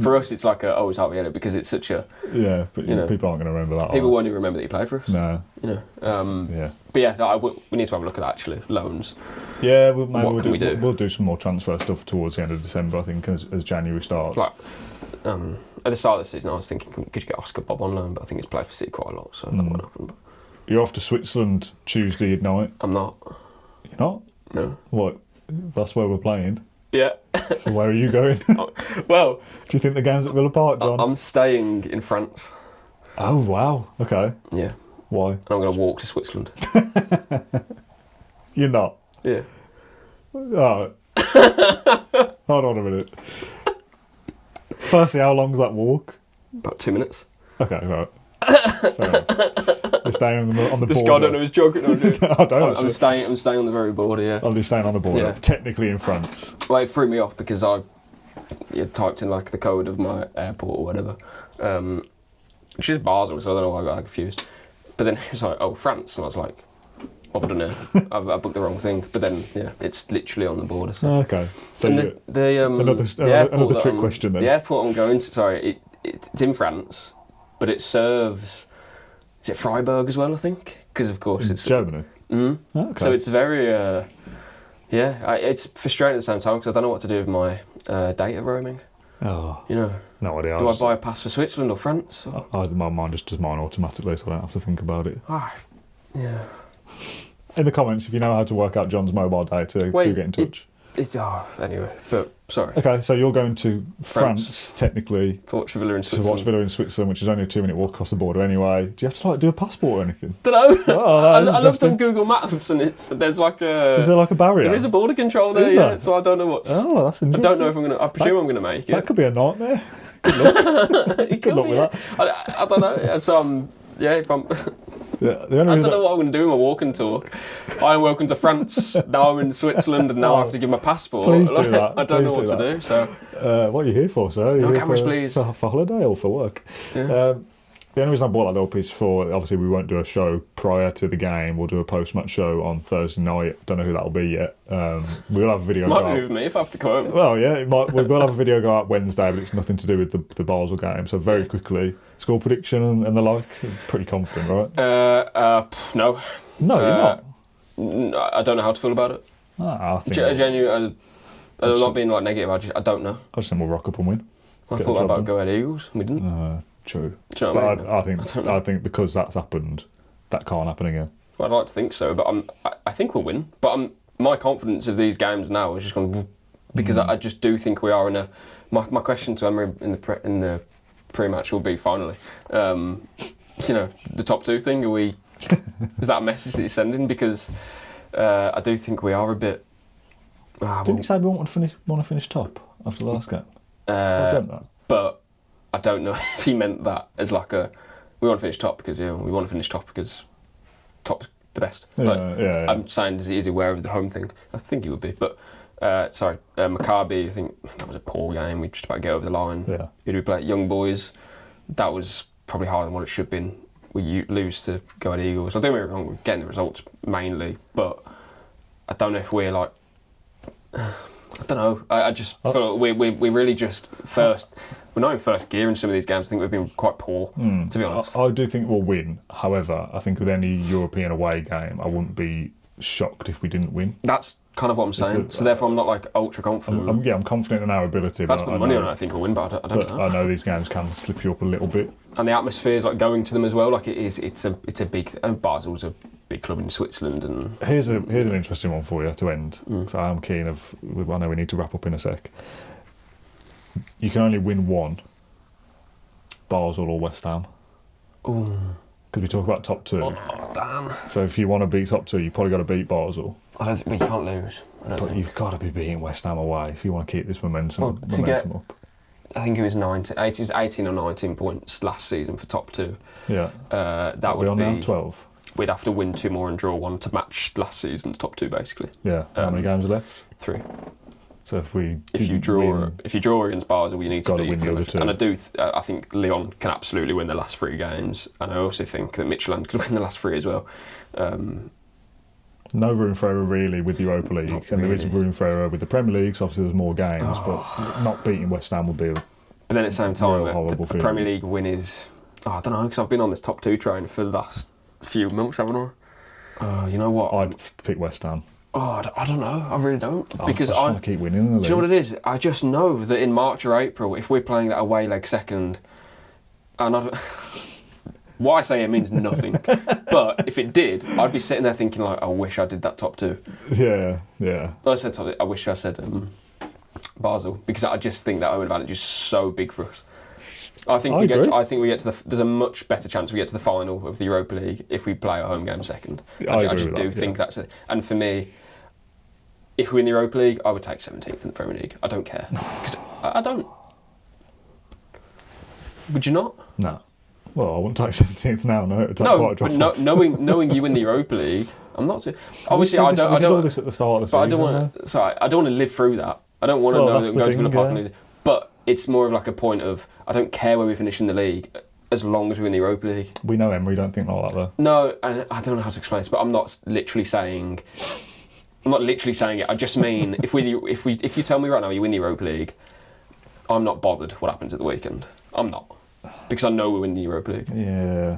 for us it's like it's Harvey Elliott because it's such a... Yeah, but people aren't going to remember that. People won't even remember that he played for us. No. Yeah. But yeah, we need to have a look at that, actually, loans. Yeah, we'll do some more transfer stuff towards the end of December, I think, as January starts. Like, at the start of the season, I was thinking, could you get Oscar Bob on loan? But I think he's played for City quite a lot, so that won't happen. You're off to Switzerland Tuesday night. I'm not. You're not? No. What? That's where we're playing? Yeah. So where are you going? Well... Do you think the game's at Villa Park, John? I'm staying in France. Oh, wow. Okay. Yeah. Why? And I'm going to walk to Switzerland. You're not? Yeah. Oh. Hold on a minute. Firstly, how long's that walk? About 2 minutes. Okay, right. Fair enough. You're staying on the border. This guy don't know his geography. I don't. I'm staying on the very border, yeah. I'm just staying on the border. Yeah. Technically in France. Well, it threw me off because I typed in like the code of my airport or whatever. Which is Basel, so I don't know why I got confused. But then he was like, oh, France. And I was like, what have I done here? I booked the wrong thing. But then, yeah, it's literally on the border. So. Okay. So another trick question then. The airport I'm going to, sorry, it's in France, but it serves, is it Freiburg as well, I think? Because, of course, it's... Germany? Mm-hmm. Okay. So it's very, it's frustrating at the same time because I don't know what to do with my data roaming. Oh, you know. no idea. Do I buy a pass for Switzerland or France? Or? My mind just does mine automatically, so I don't have to think about it. Yeah. In the comments, if you know how to work out John's mobile data, do get in touch. Anyway, but sorry. Okay, so you're going to France technically to watch Villa in Switzerland, which is only a 2-minute walk across the border anyway. Do you have to do a passport or anything? Don't know. I looked on Google Maps and there's like a. Is there like a barrier? There is a border control there, yeah. So I don't know what's. Oh, that's interesting. I don't know if I'm gonna. I presume I'm gonna make it. That could be a nightmare. Good luck. Good luck with that. I don't know. So if I'm. Yeah, I don't know what I'm going to do in my walking tour. I'm welcome to France. Now I'm in Switzerland, and now I have to give my passport. Please do that. I don't know what to do. So, what are you here for, sir? No cameras, please. For holiday or for work? Yeah. The only reason I bought that little piece for, obviously we won't do a show prior to the game. We'll do a post-match show on Thursday night. Don't know who that'll be yet. We'll have a video might be with me if I have to come home. Well, yeah, we will have a video go out Wednesday, but it's nothing to do with the Basel game. So very quickly, score prediction and the like. Pretty confident, right? No. No, you're not. I don't know how to feel about it. I think genuinely, I'm not being like negative. I don't know. I just think we'll rock up and win. I thought about go ahead Eagles. We didn't. True. Do you know what I mean? I think because that's happened, that can't happen again. Well, I'd like to think so, but I think we'll win. But my confidence of these games now is just going because I just do think we are in a. My question to Emery in the pre-match will be finally, the top two thing. Are we? Is that a message that you're sending? Because I do think we are a bit. Didn't you say we want to finish top after the last game? I dreamt that. But I don't know if he meant that as like we want to finish top because we want to finish top because top's the best. Yeah. I'm saying is he aware of the home thing? I think he would be. But Maccabi, I think that was a poor game. We just about to get over the line. Yeah. Who did we play? Young Boys. That was probably harder than what it should have been. We lose to Go Ahead Eagles. I don't get me wrong, we're getting the results mainly, but I don't know if we're like. I don't know. I just feel like we really just first. We're not in first gear in some of these games. I think we've been quite poor, to be honest. I do think we'll win. However, I think with any European away game, I wouldn't be shocked if we didn't win. That's kind of what I'm saying. So therefore, I'm not like ultra confident. I'm confident in our ability. If I had to put money on it, I think we'll win, but I don't know. I know these games can slip you up a little bit. And the atmosphere is like going to them as well. Like it's a big. Basel's a big club in Switzerland, and here's an interesting one for you to end. So I am keen of. I know we need to wrap up in a sec. You can only win one. Basel or West Ham. Ooh. Because we talk about top two. Oh, damn. So if you want to beat top two, you probably got to beat Basel. We can't lose. But you've got to be beating West Ham away if you want to keep this momentum up. I think it was 18 or 19 points last season for top two. Yeah. That would be now 12. We'd have to win 2 more and draw 1 to match last season's top 2, basically. Yeah. How many games are left? 3. So if you draw against Basel, you need to win the other 2. And I think Lyon can absolutely win the last 3 games, and I also think that Midtjylland could win the last 3 as well. No room for error really with the Europa League, and there is room for error with the Premier League. So obviously, there's more games, but not beating West Ham would be. But then at the same time, the Premier League win is. I don't know, because I've been on this top 2 train for the last few months, haven't I? You know what? I'd pick West Ham. I don't know. I really don't. Because I want to keep winning in the league. Do you know what it is? I just know that in March or April, if we're playing that away leg second, and what I say it means nothing. But if it did, I'd be sitting there thinking like, I wish I did that top 2. Yeah. I wish I said Basel, because I just think that home advantage is so big for us. I think we get to there's a much better chance we get to the final of the Europa League if we play a home game second. I just do think that's it. And for me, if we win the Europa League, I would take 17th in the Premier League. I don't care. Because I don't. Would you not? No. Well, I wouldn't take 17th now. No, it'd take quite a drop off. Knowing you win the Europa League, I'm not. Obviously, I don't. We did all this at the start of the season. I don't want. Sorry, I don't want to live through that. I don't want to know that I'm going to Villa Park and lose. But it's more of like a point of I don't care where we finish in the league as long as we win the Europa League. We know Emery don't think like that though. No, and I don't know how to explain this, but I'm not literally saying it. I just mean if you tell me right now you win the Europa League, I'm not bothered what happens at the weekend. I'm not, because I know we win the Europa League. Yeah.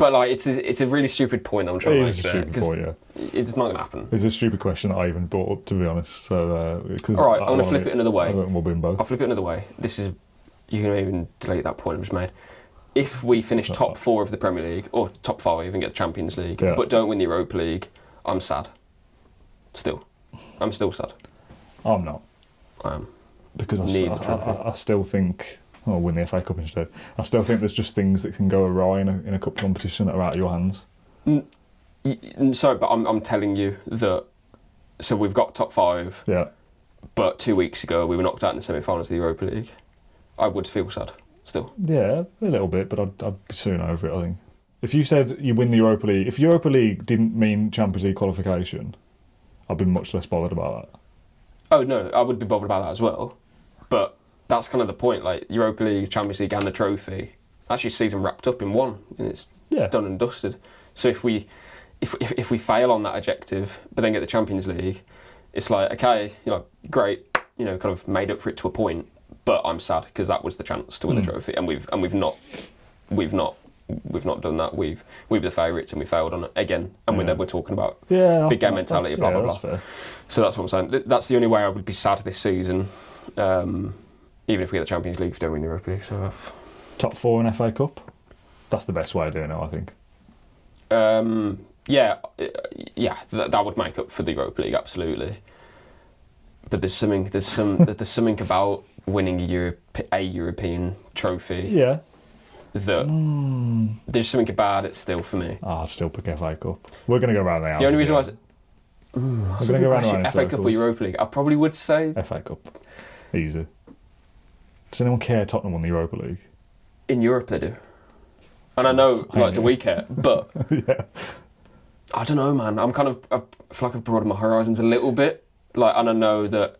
But like, it's a really stupid point I'm trying to make. It is a stupid point, yeah. It's not going to happen. It's a stupid question that I even brought up, to be honest. So, all right, I'm going to flip it another way. I think we'll be in both. I'll flip it another way. You can even delete that point I just made. If we finish top 4 of the Premier League, or top 5 and get the Champions League, but don't win the Europa League, I'm sad. I'm still sad. I'm not. I am. Because I still think... I'll win the FA Cup instead. I still think there's just things that can go awry in a cup competition that are out of your hands. Sorry, but I'm telling you that... So we've got top 5. Yeah. But 2 weeks ago, we were knocked out in the semi-finals of the Europa League. I would feel sad, still. Yeah, a little bit, but I'd be soon over it, I think. If you said you win the Europa League... If Europa League didn't mean Champions League qualification, I'd be much less bothered about that. Oh, no, I would be bothered about that as well. But that's kind of the point, like, Europa League, Champions League and the trophy. That's your season wrapped up in one, and it's done and dusted. So if we fail on that objective, but then get the Champions League, it's like, okay, great, kind of made up for it to a point, but I'm sad because that was the chance to win the trophy, and we've not done that. We were the favourites and we failed on it again, and we're talking about big game mentality, blah blah blah. Fair. So that's what I'm saying. That's the only way I would be sad this season, even if we get the Champions League, if we don't win the Europa League. So top 4 in FA Cup. That's the best way of doing it, I think. That would make up for the Europa League, absolutely. But there's something about winning a European trophy. Yeah. That there's something about it still for me. I'd still pick FA Cup. We're going to go around the houses. The only reason why we're going to go around FA Cup or Europa League, I probably would say FA Cup. Easy. Does anyone care Tottenham won the Europa League? In Europe they do. And I know, do we care? But yeah. I don't know, man. I feel like I've broadened my horizons a little bit. And I know that...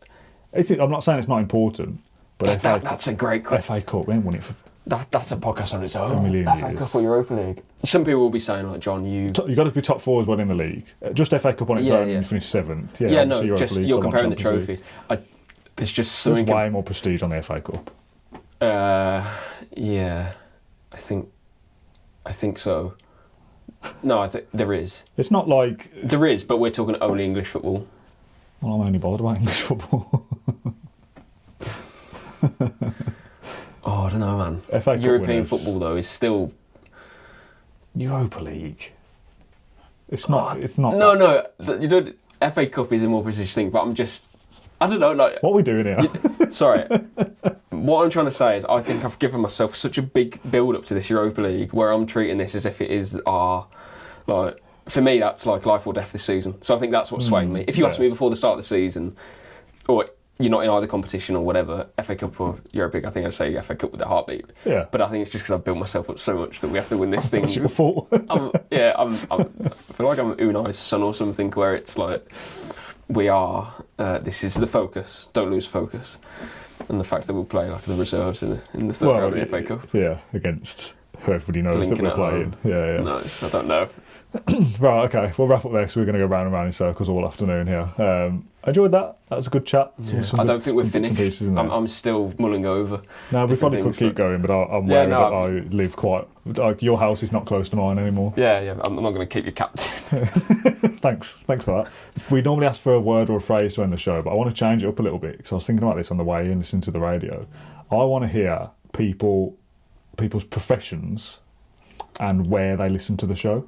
I'm not saying it's not important, but that's a great question. FA Cup, we haven't won it for... That's a podcast on its own. A million FA years. Cup or Europa League. Some people will be saying, like, John, you got to be top 4 as well in the league. Just FA Cup on its own, you finish 7th. You're comparing the trophies. There's just something... There's way more prestige on the FA Cup. Yeah, I think so. No, I think there is. It's not like... There is, but we're talking only English football. Well, I'm only bothered about English football. Oh, I don't know, man. FA Cup European winners. football, though, is still... Europa League. It's not... No. FA Cup is a more prestigious thing, but I don't know, like... What are we doing here? Sorry. What I'm trying to say is I think I've given myself such a big build-up to this Europa League where I'm treating this as if it is for me, that's like life or death this season. So I think that's what's swaying me. If you asked me before the start of the season, or you're not in either competition or whatever, FA Cup or Europa League, I think I'd say FA Cup with a heartbeat. Yeah. But I think it's just because I've built myself up so much that we have to win this thing. It's your fault. I feel like I'm Unai's son or something where it's like, this is the focus, don't lose focus. And the fact that we'll play like the reserves in the third round of the FA Cup. Yeah, against who everybody knows Lincoln that we're playing. Yeah. No, I don't know. Right, okay, we'll wrap up there because we're going to go round and round in circles all afternoon here. I enjoyed that. That was a good chat. I don't think we're finished. I'm still mulling over. No, we probably could keep going, but I'm worried that I live quite... your house is not close to mine anymore. Yeah, I'm not going to keep you captive. Thanks for that. We normally ask for a word or a phrase to end the show, but I want to change it up a little bit because I was thinking about this on the way in, listening to the radio. I want to hear people's professions and where they listen to the show.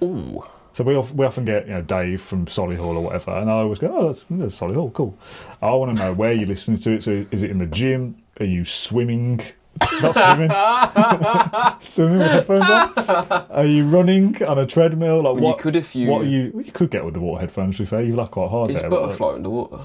Ooh. So we often get Dave from Solihull or whatever, and I always go, that's Solihull, cool. I want to know where you're listening to it. So is it in the gym? Are you swimming? Not swimming. Swimming with headphones on? Are you running on a treadmill? Like you could if you... You could get underwater headphones, to be fair. You laugh quite hard there. Is butterfly underwater?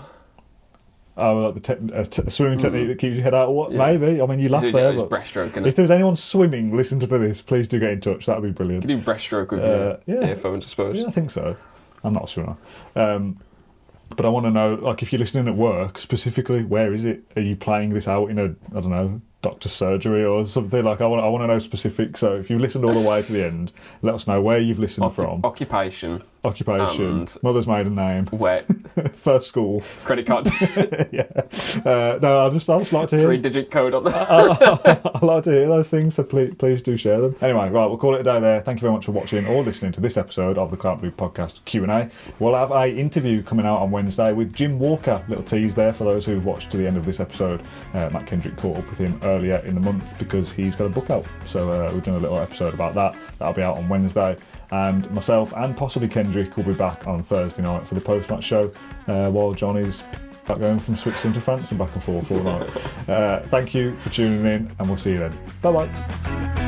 Oh, like the swimming technique that keeps your head out of water? Yeah. Maybe. I mean, you laugh there. But breaststroke, if there's anyone swimming, listen to this. Please do get in touch. That would be brilliant. You can do breaststroke with your earphones, I suppose. Yeah, I think so. I'm not a swimmer. But I want to know, like, if you're listening at work, specifically, where is it? Are you playing this out in a doctor's surgery or something. Like I want to know specifics. So if you've listened all the way to the end, let us know where you've listened from. Occupation, mother's maiden name, where, first school, credit card. Yeah. No, I just like to hear 3-digit code on that. I like to hear those things, so please do share them. Anyway, right, we'll call it a day there. Thank you very much for watching or listening to this episode of the Claret Blue Podcast Q&A. We'll have a interview coming out on Wednesday with Jim Walker. Little tease there for those who've watched to the end of this episode. Matt Kendrick caught up with him earlier in the month because he's got a book out. So we've done a little episode about that. That'll be out on Wednesday. And myself and possibly Kendrick will be back on Thursday night for the post-match show while John is back going from Switzerland to France and back and forth all night. Thank you for tuning in, and we'll see you then. Bye-bye.